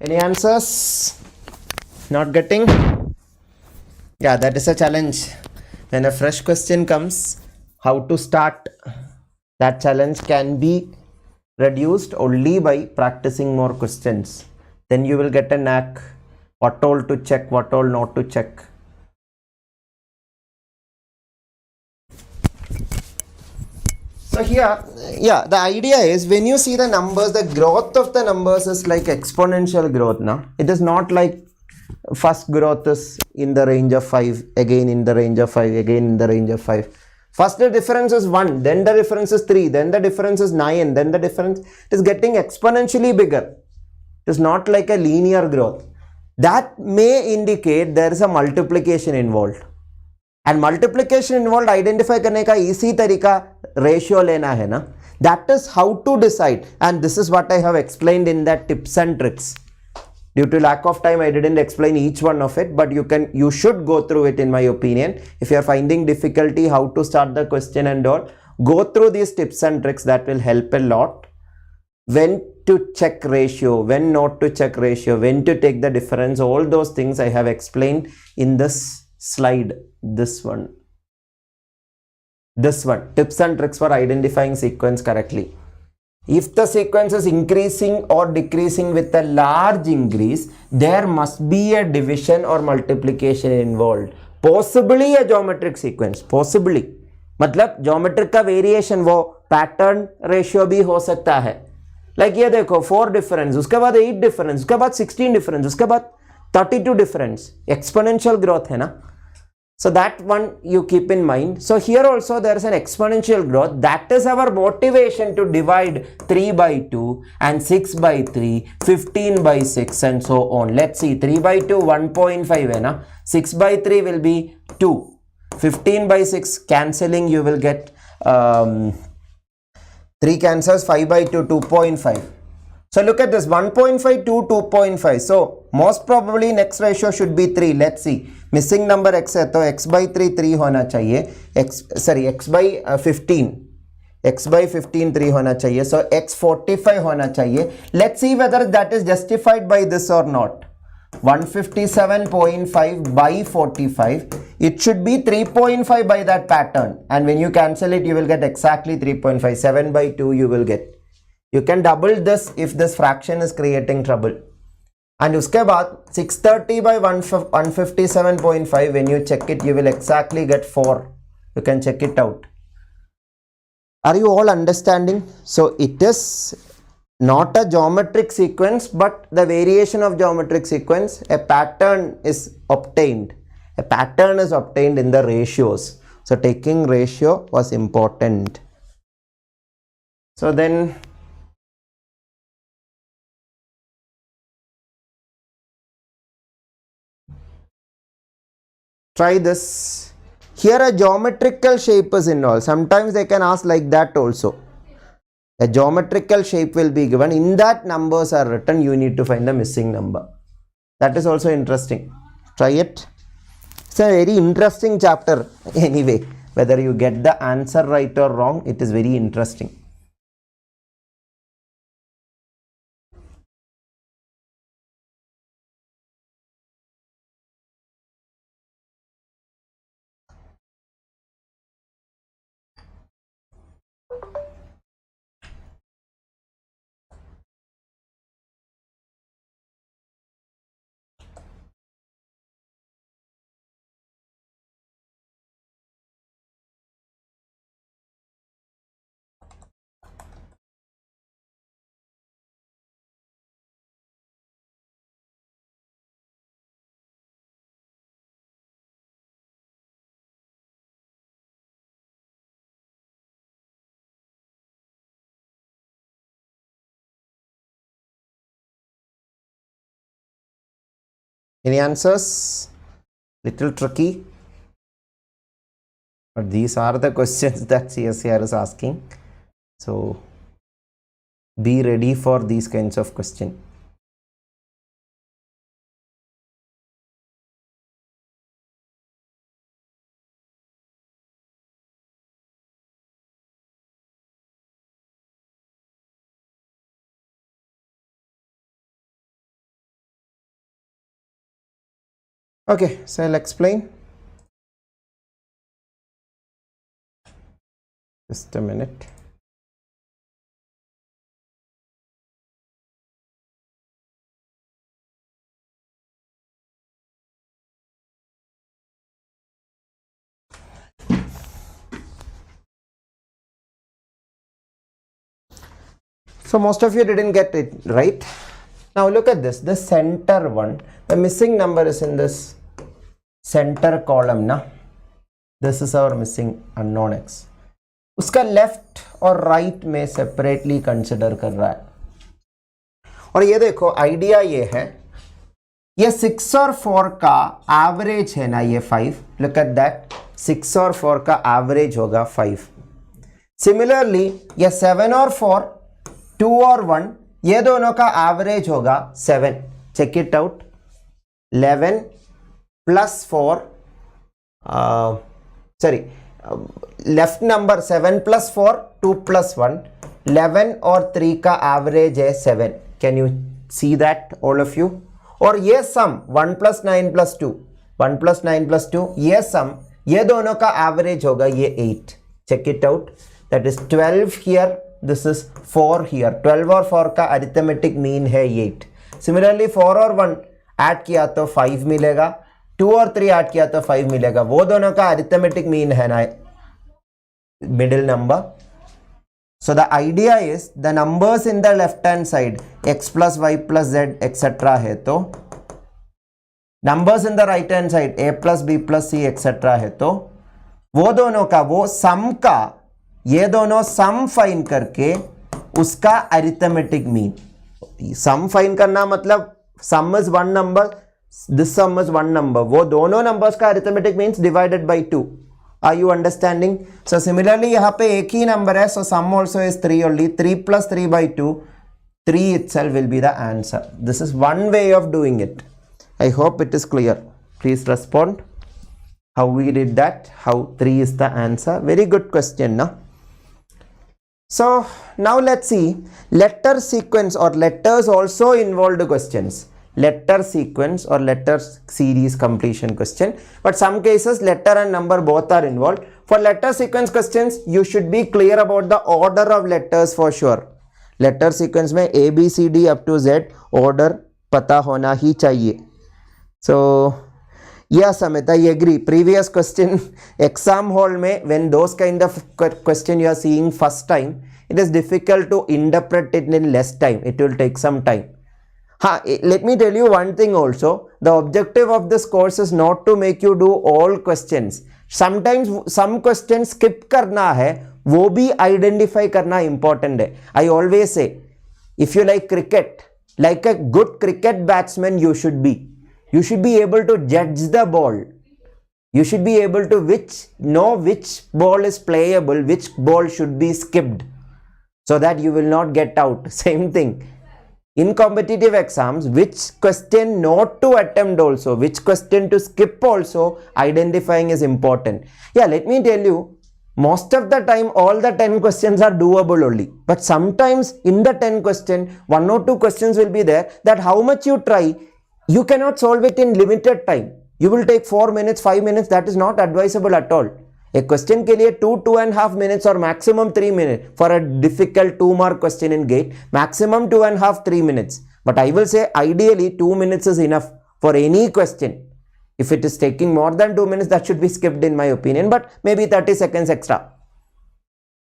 [SPEAKER 1] Any answers? Not getting? Yeah, that is a challenge. When a fresh question comes, how to start? That challenge can be reduced only by practicing more questions. Then you will get a knack. What all to check, what all not to check. So here, yeah, the idea is when you see the numbers, the growth of the numbers is like exponential growth now. It is not like first growth is in the range of 5, again in the range of 5, again in the range of 5. First the difference is 1, then the difference is 3, then the difference is 9, then the difference is getting exponentially bigger. It is not like a linear growth. That may indicate there is a multiplication involved. And multiplication involved identify करने का easy तरीका ratio लेना है ना. That is how to decide, and this is what I have explained in that tips and tricks. Due to lack of time, I didn't explain each one of it, but you should go through it in my opinion. If you are finding difficulty how to start the question and all, go through these tips and tricks. That will help a lot. When to check ratio, when not to check ratio, when to take the difference, all those things I have explained in this slide. This one, tips and tricks for identifying sequence correctly. If the sequence is increasing or decreasing with a large increase, there must be a division or multiplication involved. Possibly a geometric sequence, possibly. मतलब geometric का variation वो pattern ratio भी हो सकता है. Like ये देखो 4 difference, उसके बाद 8 difference, उसके बाद 16 difference, उसके बाद 32 difference. Exponential growth है ना. So that one you keep in mind. So here also there is an exponential growth. That is our motivation to divide 3 by 2 and 6 by 3, 15 by 6 and so on. Let's see, 3 by 2 1.5 hai na? 6 by 3 will be 2. 15 by 6 cancelling, you will get 3 cancels, 5 by 2 2.5. So look at this, 1.5 to 2.5. So most probably next ratio should be 3. Let's see. Missing number x है तो x by 3 3 होना चाहिए. X by 15. x by 15 3 होना चाहिए, so x 45 होना चाहिए. Let's see whether that is justified by this or not. 157.5 by 45, it should be 3.5 by that pattern, and when you cancel it you will get exactly 3.5. 7 by 2 you will get. You can double this if this fraction is creating trouble. And uske baad 630 by 157.5, when you check it you will exactly get 4. You can check it out. Are you all understanding? So it is not a geometric sequence, but the variation of geometric sequence. A pattern is obtained. A pattern is obtained in the ratios. So taking ratio was important. So then try this. Here a geometrical shape is involved. Sometimes they can ask like that also. A geometrical shape will be given. In that numbers are written. You need to find the missing number. That is also interesting. Try it. It's a very interesting chapter anyway. Whether you get the answer right or wrong, it is very interesting. Any answers? Little tricky. But these are the questions that CSIR is asking. So be ready for these kinds of questions. Okay, so I'll explain. Just a minute. So most of you didn't get it right. Now look at this. The center one, the missing number is in this center column ना. This is our missing unknown x. उसका left और right में separately consider कर रहा है. और ये देखो आइडिया ये है, ये 6 और 4 का एवरेज है ना, ये 5. Look at that. 6 और 4 का एवरेज होगा 5. सिमिलरली ये 7 और 4, 2 और 1, ये दोनों का एवरेज होगा 7. Check it out. 11 plus 4 sorry left number 7 plus 4, 2 plus 1, 11 और 3 का एवरेज है 7. Can you see that all of you? और ये sum 1 plus 9 plus 2, 1 plus 9 plus 2, ये सम, ये दोनों का एवरेज होगा ये 8. Check it out. That is 12 here, this is 4 here. 12 और 4 का अरिथमेटिक मीन है 8. सिमिलरली 4 और 1 ऐड किया तो 5 मिलेगा, 2 और 3 ऐड किया तो 5 मिलेगा. वो दोनों का अरिथमेटिक मीन है ना middle number. So the idea is the numbers in the left hand side x plus y plus z etc. है, तो numbers in the right hand side a plus b plus c etc. है, तो वो दोनों का वो सम का, ये दोनों सम फाइंड करके उसका अरिथमेटिक मीन. सम फाइंड करना मतलब सम is one number, this some is one number, वो दोनों नंबर्स का arithmetic means divided by 2. Are you understanding? So similarly यहाँ पे एक ही नंबर है, so sum also is 3 only. 3 plus 3 by 2, 3 itself will be the answer. This is one way of doing it. I hope it is clear. Please respond how we did that, how 3 is the answer. Very good question, no? So now let's see letter sequence or letters also involved questions. Letter sequence or letter series completion question, but some cases letter and number both are involved. For letter sequence questions, you should be clear about the order of letters for sure. Letter sequence में A B C D up to Z order पता होना ही चाहिए. So yes, Amit, I agree. Previous question exam hall में when those kind of question you are seeing first time, it is difficult to interpret it in less time. It will take some time. Let me tell you one thing also. The objective of this course is not to make you do all questions. Sometimes some questions skip करना है, वो भी identify करना important है. I always say, if you like cricket, like a good cricket batsman you should be. You should be able to judge the ball. You should be able to know which ball is playable, which ball should be skipped, so that you will not get out. Same thing. In competitive exams, which question not to attempt also, which question to skip also, identifying is important. Yeah, let me tell you, most of the time all the 10 questions are doable only. But sometimes in the 10 question, 1 or 2 questions will be there that how much you try, you cannot solve it in limited time. You will take 4 minutes, 5 minutes. That is not advisable at all. A question के लिए 2.5 minutes or maximum 3 minutes for a difficult 2-mark question in GATE, maximum 2.5 3 minutes. But I will say ideally 2 minutes is enough for any question. If it is taking more than 2 minutes, that should be skipped in my opinion, but maybe 30 seconds extra.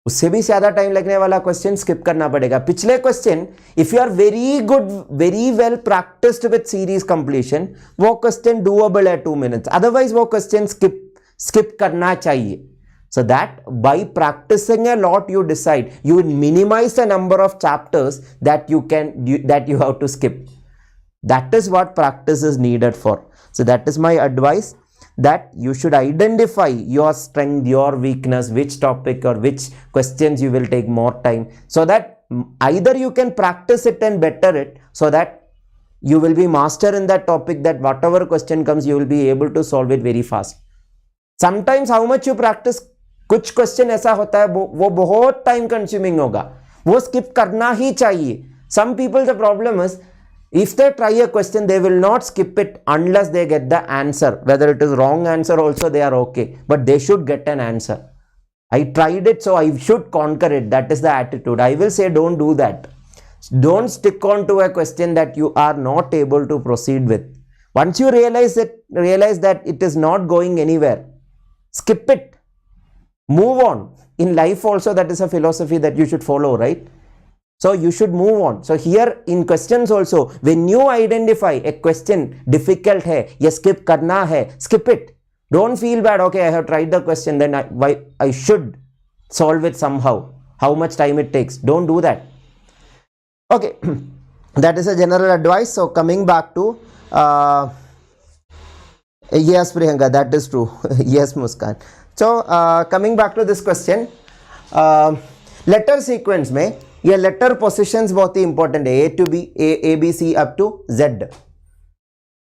[SPEAKER 1] उससे भी ज़्यादा time लगने वाला question skip करना पड़ेगा. पिछले question if you are very good, very well practised with series completion, वो question doable है 2 मिनट्स. अदरवाइज वो क्वेश्चन skip करना चाहिए. So that by practicing a lot you decide, you will minimize the number of chapters that you have to skip. That is what practice is needed for. So that is my advice, that you should identify your strength, your weakness, which topic or which questions you will take more time, so that either you can practice it and better it, so that you will be master in that topic, that whatever question comes you will be able to solve it very fast. Sometimes how much you practice, कुछ question ऐसा होता है वो बहुत time consuming होगा, वो skip करना ही चाहिए. Some people the problem is, if they try a question they will not skip it unless they get the answer. Whether it is wrong answer also they are okay, but they should get an answer. I tried it, so I should conquer it. That is the attitude. I will say don't do that. Don't stick on to a question that you are not able to proceed with. Once you realize that it is not going anywhere, skip it. Move on. In life also that is a philosophy that you should follow, right? So you should move on. So here in questions also, when you identify a question difficult hai, ya skip karna hai, skip it. Don't feel bad. Okay, I have tried the question, then I should solve it somehow. How much time it takes. Don't do that. Okay, that is a general advice. So coming back to yes, Priyanka, that is true. Yes, Muskan. So coming back to this question, letter sequence में ये letter positions बहुत ही important है. A to B, A B C up to Z.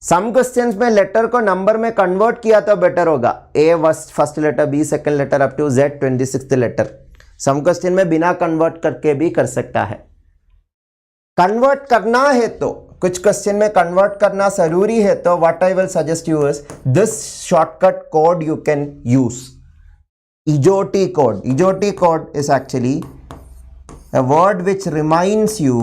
[SPEAKER 1] Some questions में letter को number में convert किया तो better होगा. A was first letter, B second letter up to Z 26th letter. Some question में बिना convert करके भी कर सकता है. Convert करना है तो कुछ क्वेश्चन में कन्वर्ट करना जरूरी है, तो what I will suggest you is this shortcut code you can use. EJOT code. EJOT code is actually a word which reminds you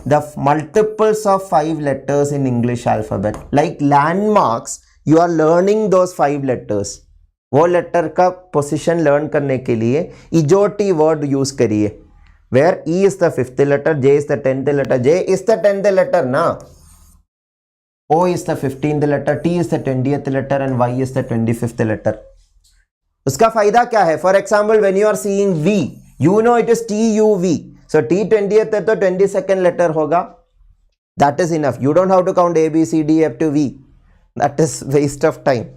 [SPEAKER 1] the multiples of 5 letters in English alphabet. Like landmarks, you are learning those 5 letters. वो letter का position learn करने के लिए EJOT word use करिए. Where E is the 5th letter, J is the 10th letter, J is the 10th letter na. O is the 15th letter, T is the 20th letter and Y is the 25th letter. उसका फायदा क्या है? For example, when you are seeing V, you know it is TUV. So T 20th है तो 22nd letter होगा. That is enough. You don't have to count A, B, C, D, F to V. That is waste of time.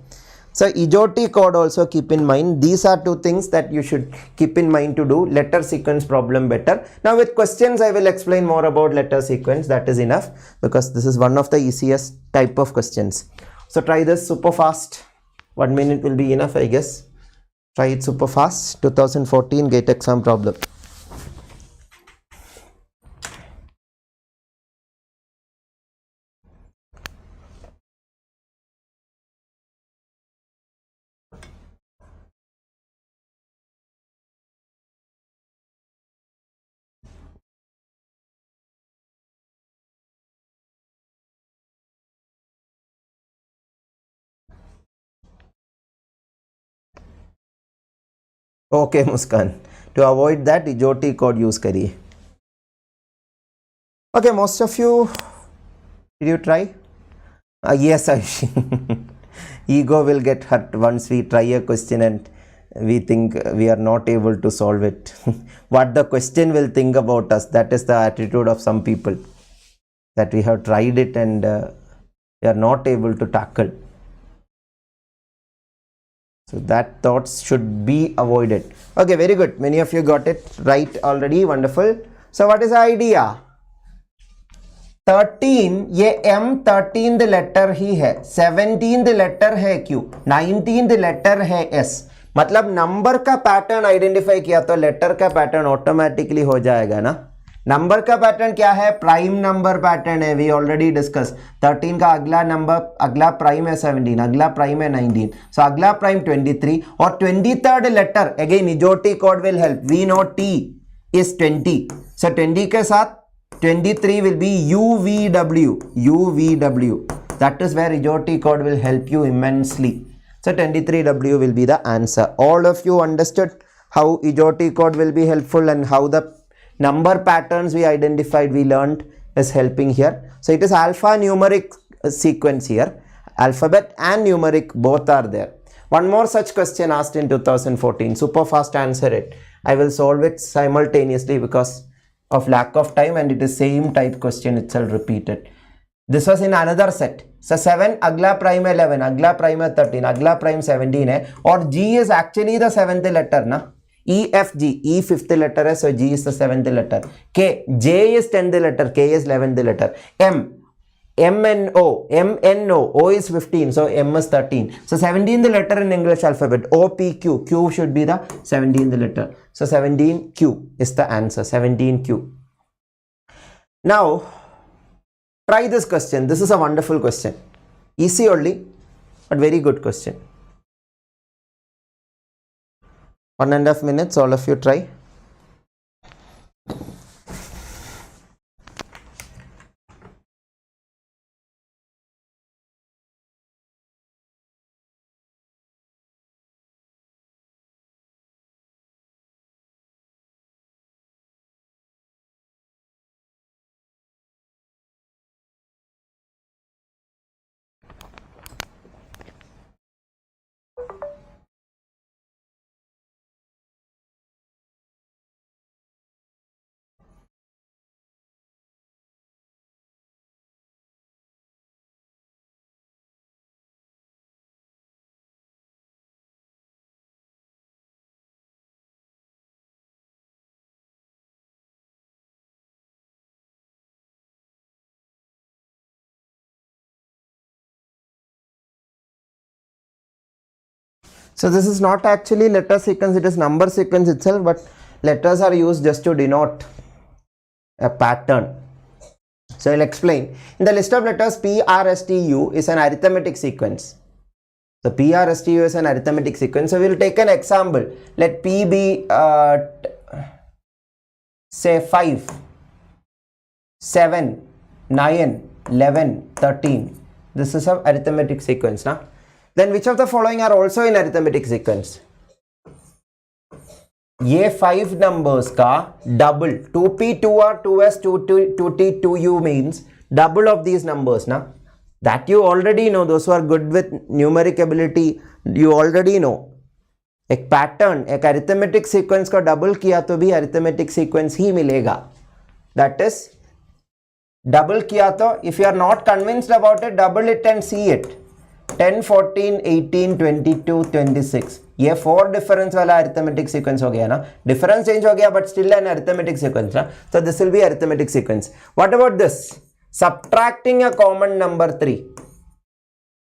[SPEAKER 1] So EJOT code also keep in mind. These are 2 things that you should keep in mind to do letter sequence problem better. Now with questions I will explain more about letter sequence. That is enough because this is one of the easiest type of questions. So try this super fast. 1 minute will be enough, I guess. Try it super fast. 2014 GATE exam problem. Okay Muskan, to avoid that EJOT code use kariye. Okay, most of you, did you try? Yes, Ayushi. Ego will get hurt once we try a question and we think we are not able to solve it. What the question will think about us, that is the attitude of some people, that we have tried it and we are not able to tackle. So that thoughts should be avoided. Okay, very good. Many of you got it right already. Wonderful. So what is the idea? 13, ये M 13th letter ही है, 17th letter है Q, 19th letter है S. मतलब number का pattern identify किया तो letter का pattern automatically हो जाएगा ना. नंबर का पैटर्न क्या है? प्राइम नंबर पैटर्न है. We already discuss. 13 का अगला नंबर, अगला प्राइम है 17, अगला प्राइम है 19, सो अगला प्राइम 23 और 23rd letter again EJOTY code will help. We know T is 20, सो 20 के साथ 23 will be UVW. UVW. That is where EJOT code will help you immensely. So 23W will be the answer. All of you understood how EJOT code will be helpful and how the number patterns we identified, we learned is helping here. So it is alphanumeric sequence here. Alphabet and numeric both are there. One more such question asked in 2014. Super fast, answer it. I will solve it simultaneously because of lack of time, and it is same type question itself repeated. This was in another set. So 7 अगला prime है 11, अगला prime है 13, अगला prime 17 है और G is actually the 7th letter ना. E F G, E 5th letter है, so G is the 7th letter. K, J is 10th letter, K is 11th letter. M, M N O, M N O, O is 15, so M is 13. So 17th letter in English alphabet. O P Q, Q should be the 17th letter. So 17Q is the answer. 17Q. Now try this question. This is a wonderful question. Easy only, but very good question. 1.5 minutes, all of you try. So this is not actually letter sequence, it is number sequence itself, but letters are used just to denote a pattern. So I'll explain. In the list of letters, P, R, S, T, U is an arithmetic sequence. So P, R, S, T, U is an arithmetic sequence. So we'll take an example. Let P be say 5, 7, 9, 11, 13. This is an arithmetic sequence. Now, then which of the following are also in arithmetic sequence? ये 5 numbers का double 2P 2R 2S 2T 2U means double of these numbers ना. That you already know. Those who are good with numeric ability, you already know. एक pattern, एक arithmetic sequence का double किया तो भी arithmetic sequence ही मिलेगा. That is, double किया तो if you are not convinced about it, double it and see it. 10, 14, 18, 22, 26. ये 4 difference वाला arithmetic sequence हो गया ना. Difference change हो गया but still an arithmetic sequence ना. So this will be arithmetic sequence. What about this? Subtracting a common number 3.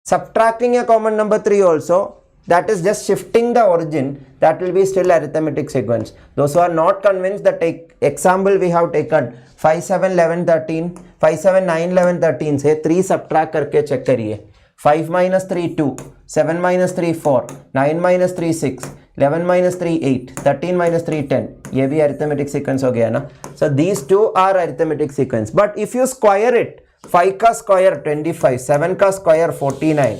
[SPEAKER 1] Subtracting a common number 3 also, that is just shifting the origin, that will be still arithmetic sequence. Those who are not convinced, the example we have taken 5, 7, 11, 13, 5, 7, 9, 11, 13 से 3 subtract करके check करिए. 5 minus 3 2, 7 minus 3 4, 9 minus 3 6, 11 minus 3 8, 13 minus 3 10. ये भी arithmetic sequence हो गया ना. So these two are arithmetic sequence. But if you square it, 5 का square 25, 7 का square 49.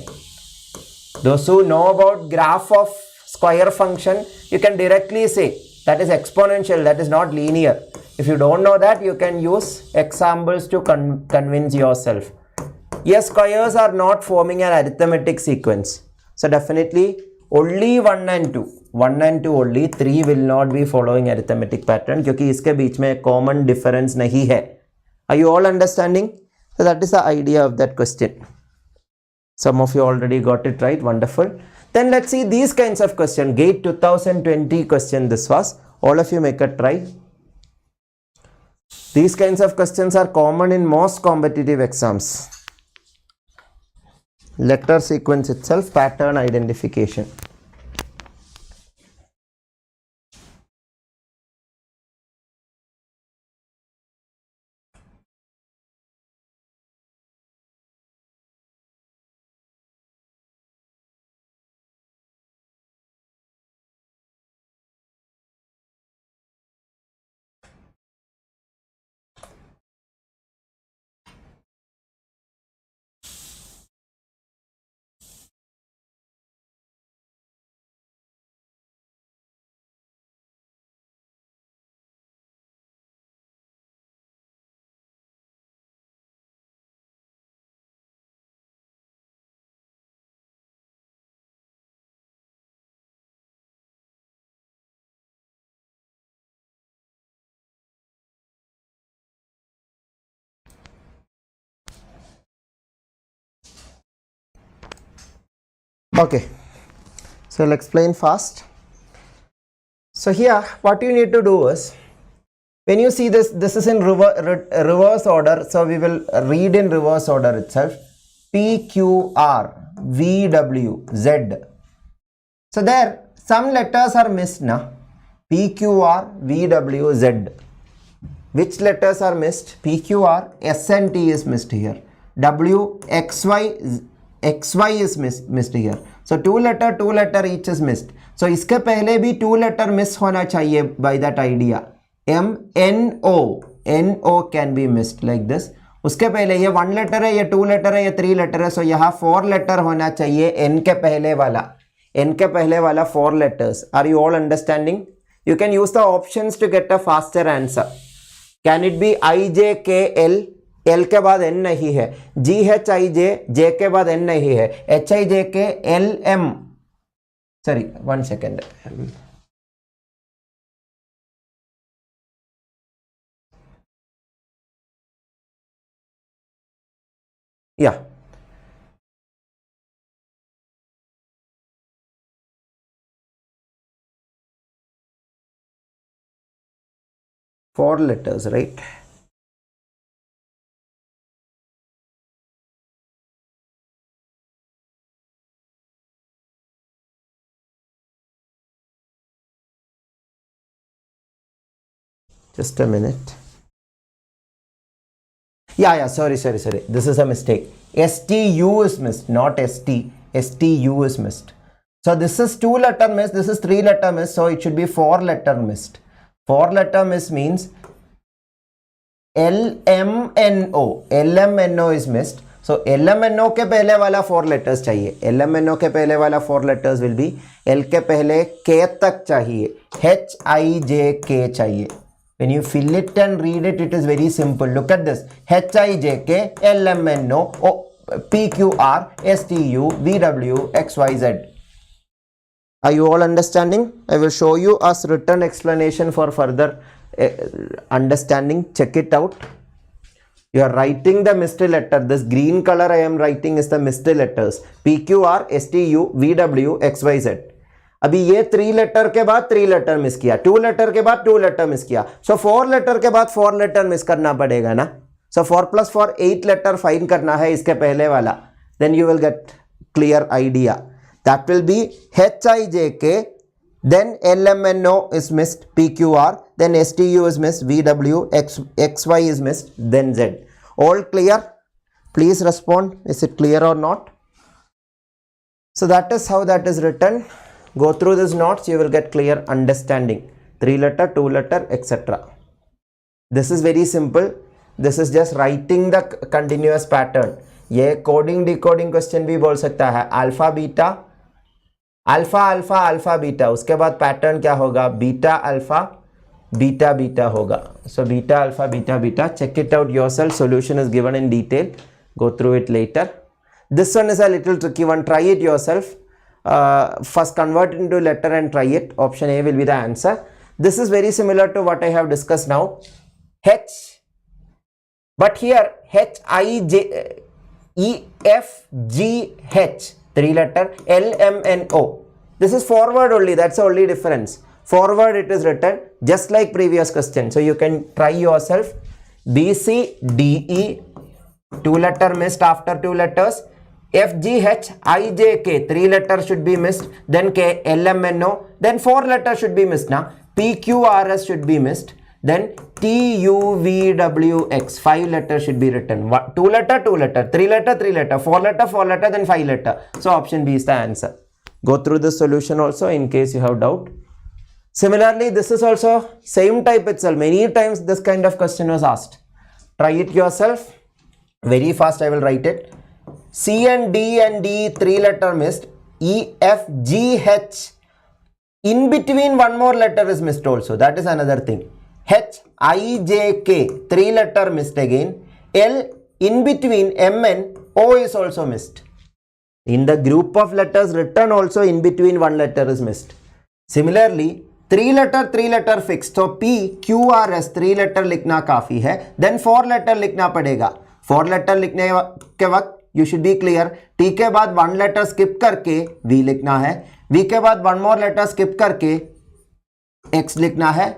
[SPEAKER 1] Those who know about graph of square function, you can directly say that is exponential, that is not linear. If you don't know that, you can use examples to convince yourself. Yes, squares are not forming an arithmetic sequence. So definitely only 1 and 2. 1 and 2 only, 3 will not be following arithmetic pattern क्योंकि इसके बीच में common difference नहीं है. Are you all understanding? So that is the idea of that question. Some of you already got it right. Wonderful. Then let's see these kinds of question. GATE 2020 question this was. All of you make a try. These kinds of questions are common in most competitive exams. Letter sequence itself, pattern identification. Okay, so I'll explain fast. So here what you need to do is, when you see this is in reverse order, so we will read in reverse order itself. P, Q, R, V, W, Z. So there some letters are missed now. P, Q, R, V, W, Z. Which letters are missed? P, Q, R, S and T is missed here. W, X, Y, XY is missed here. So two letter each is missed. So इसके पहले भी 2 letter miss होना चाहिए by that idea. M, N, O. N, O can be missed like this. उसके पहले ये 1 letter है, ये 2 letter है, ये 3 letter है. So यहाँ 4 letter होना चाहिए N के पहले वाला. N के पहले वाला 4 letters. Are you all understanding? You can use the options to get a faster answer. Can it be I, J, K, L? L के बाद N नहीं है. G, H, I, J. J के बाद N नहीं है. H, I, J, K, L, M. Sorry, 1 second. Yeah. Four letters, right? Just a minute. Yeah, sorry. This is a mistake. STU is missed, not ST. STU is missed. So this is 2 letter miss, this is 3 letter miss, so it should be 4 letter missed. 4 letter miss means LMNO. LMNO is missed. So LMNO के पहले वाला 4 letters चाहिए. LMNO के पहले वाला 4 letters will be L के पहले K तक चाहिए. HIJK चाहिए. When you fill it and read it, it is very simple. Look at this. HIJK, LMNO, PQR, STU, VW, XYZ. Are you all understanding? I will show you as written explanation for further understanding. Check it out. You are writing the missed letter. This green color I am writing is the missed letters. PQR, STU, VW, XYZ. अभी ये 3 letter के बाद 3 letter miss किया, 2 letter के बाद 2 letter miss किया. So 4 letter के बाद 4 letter मिस करना पड़ेगा ना. So 4 plus 4 8 letter फाइन करना है इसके पहले वाला. Then you will get clear idea. That will be HIJK, then LMNO is missed, PQR, then STU is missed, VW, XY is missed, then Z. All clear? Please respond. Is it clear or not? So that is how that is written. Go through these notes, you will get clear understanding. 3 letter, 2 letter, etc. This is very simple. This is just writing the continuous pattern. ये coding decoding question भी बोल सकता है. Alpha, beta, alpha alpha alpha beta, उसके बाद pattern क्या होगा, beta alpha beta beta होगा. So beta alpha beta beta, check it out yourself, solution is given in detail, go through it later. This one is a little tricky one, try it yourself. First convert it into letter and try it. Option A will be the answer. This is very similar to what I have discussed now. H, but here H, I, J, E, F, G, H, 3 letter, L, M, N, O. This is forward only, that's the only difference. Forward it is written just like previous question. So you can try yourself. B, C, D, E, 2 letter missed after 2 letters. F, G, H, I, J, K, 3 letters should be missed. Then K, L, M, N, O. Then 4 letters should be missed now. P, Q, R, S should be missed. Then T, U, V, W, X, 5 letters should be written. 2 letter, 2 letter, 3 letter, 3 letter, 4 letter, 4 letter, then 5 letter. So option B is the answer. Go through the solution also in case you have doubt. Similarly, this is also same type itself. Many times this kind of question was asked. Try it yourself. Very fast I will write it. C and D, 3 letter missed. E, F, G, H. In between one more letter is missed also. That is another thing. H, I, J, K, 3 letter missed again. L, in between M, N, O is also missed. In the group of letters written also in between one letter is missed. Similarly, 3 letter fixed. So P, Q, R, S 3 letter लिखना काफी है. Then 4 letter लिखना पड़ेगा. 4 letter लिखने के वक्त you should be clear. T के बाद 1 letter skip करके V लिखना है. V के बाद 1 more letter skip करके X लिखना है.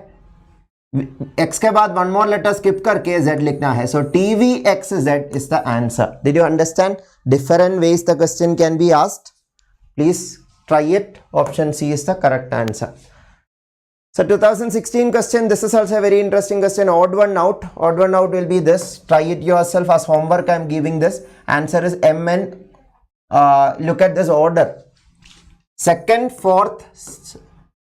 [SPEAKER 1] X के बाद 1 more letter skip करके Z लिखना है. So T, V, X, Z is the answer. Did you understand? Different ways the question can be asked. Please try it. Option C is the correct answer. So 2016 question, this is also a very interesting question. Odd one out. Odd one out will be this. Try it yourself as homework. I am giving this. Answer is MN. Look at this order. Second, fourth,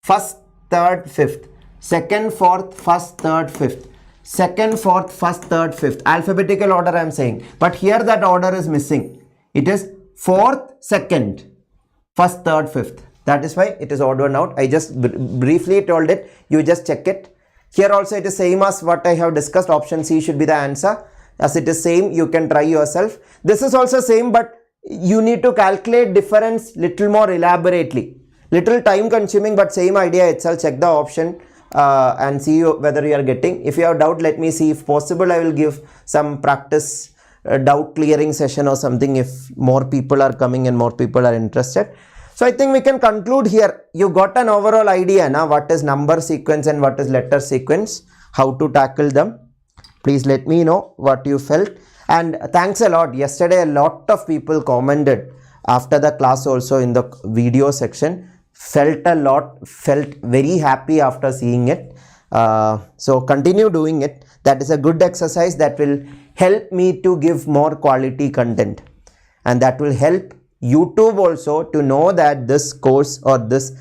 [SPEAKER 1] first, third, fifth. Second, fourth, first, third, fifth. Second, fourth, first, third, fifth. Alphabetical order I am saying. But here that order is missing. It is fourth, second, first, third, fifth. That is why it is odd one out. I just briefly told it. You just check it. Here also it is same as what I have discussed. Option C should be the answer. As it is same, you can try yourself. This is also same, but you need to calculate difference little more elaborately. Little time consuming, but same idea itself. Check the option and see whether you are getting. If you have doubt, let me see. If possible, I will give some practice doubt clearing session or something if more people are coming and more people are interested. So I think we can conclude here. You got an overall idea now what is number sequence and what is letter sequence, how to tackle them. Please let me know what you felt. And thanks a lot. Yesterday a lot of people commented after the class also in the video section. Felt very happy after seeing it. So continue doing it. That is a good exercise that will help me to give more quality content. And that will help YouTube also to know that this course or this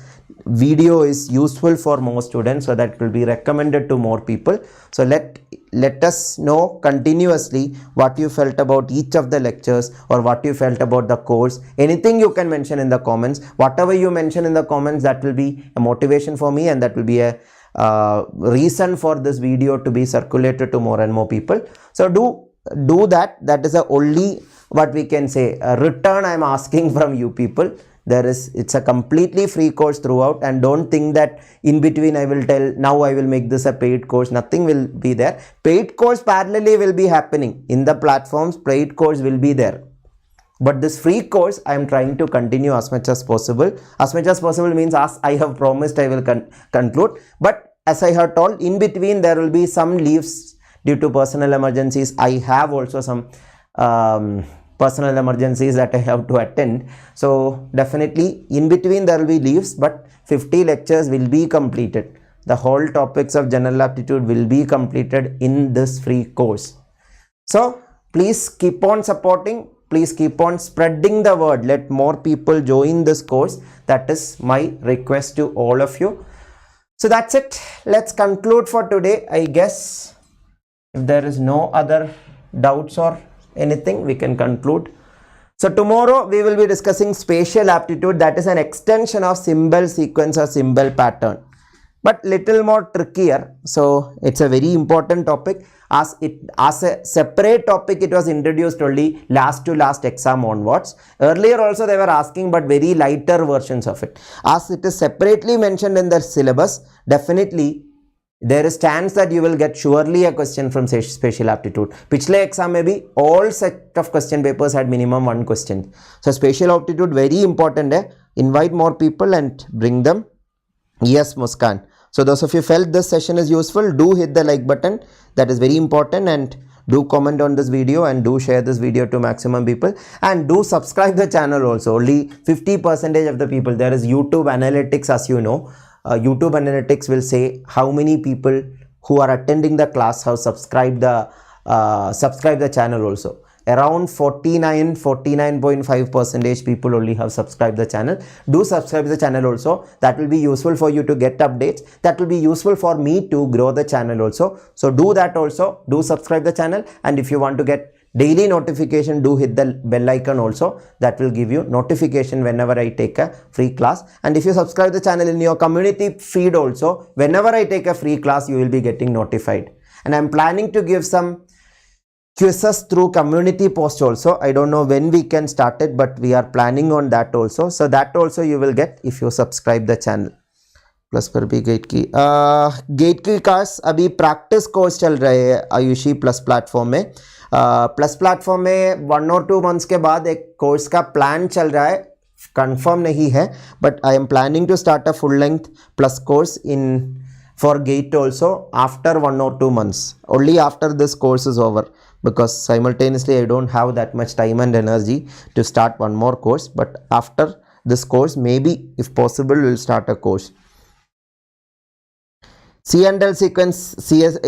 [SPEAKER 1] video is useful for more students, so that will be recommended to more people. So let us know continuously what you felt about each of the lectures or what you felt about the course. Anything you can mention in the comments. Whatever you mention in the comments, that will be a motivation for me, and that will be a reason for this video to be circulated to more and more people. So do that. That is the only what we can say a return I am asking from you people. It's a completely free course throughout, and don't think that in between I will tell now I will make this a paid course. Nothing will be there. Paid course parallelly will be happening in the platforms. Paid course will be there, but this free course I am trying to continue as much as possible. As much as possible means as I have promised I will conclude, but as I have told, in between there will be some leaves due to personal emergencies. I have also some personal emergencies that I have to attend. So definitely in between there will be leaves, but 50 lectures will be completed. The whole topics of general aptitude will be completed in this free course. So please keep on supporting. Please keep on spreading the word. Let more people join this course. That is my request to all of you. So that's it. Let's conclude for today. I guess if there is no other doubts or anything, we can conclude. So tomorrow we will be discussing spatial aptitude, that is an extension of symbol sequence or symbol pattern, but little more trickier. So it's a very important topic. As a separate topic, it was introduced only last to last exam onwards. Earlier also they were asking, but very lighter versions of it. As it is separately mentioned in the syllabus, definitely there is chance that you will get surely a question from spatial aptitude. Pichle exam may be all set of question papers had minimum one question. So spatial aptitude very important. Invite more people and bring them. Yes, Muskan. So those of you felt this session is useful, do hit the like button. That is very important, and do comment on this video and do share this video to maximum people, and do subscribe the channel also. Only 50% of the people, there is YouTube analytics, as you know. YouTube analytics will say how many people who are attending the class have subscribed the channel also. Around 49.5% people only have subscribed the channel. Do subscribe the channel also. That will be useful for you to get updates. That will be useful for me to grow the channel also. So do that also. Do subscribe the channel, and if you want to get daily notification, do hit the bell icon also. That will give you notification whenever I take a free class. And if you subscribe the channel in your community feed also, whenever I take a free class, you will be getting notified. And I'm planning to give some quizzes through community post also. I don't know when we can start it, but we are planning on that also. So that also you will get if you subscribe the channel. Plus पर भी gate की class अभी practice course चल रहे हैं Ayushi plus platform में. Plus platform में 1 और 2 मंथ्स के बाद एक कोर्स का प्लान चल रहा है, कंफर्म नहीं है, but I am planning to start a full length plus course in for GATE also after 1 or 2 months, only after this course is over, because simultaneously I don't have that much time and energy to start one more course. But after this course, maybe if possible we'll start a course. C&L sequence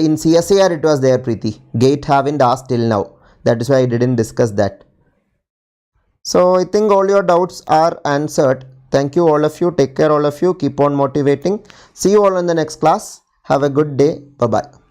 [SPEAKER 1] in CSIR it was there, Preeti. GATE haven't asked till now, that is why I didn't discuss that. So I think all your doubts are answered. Thank you all of you. Take care all of you. Keep on motivating. See you all in the next class. Have a good day. Bye-bye.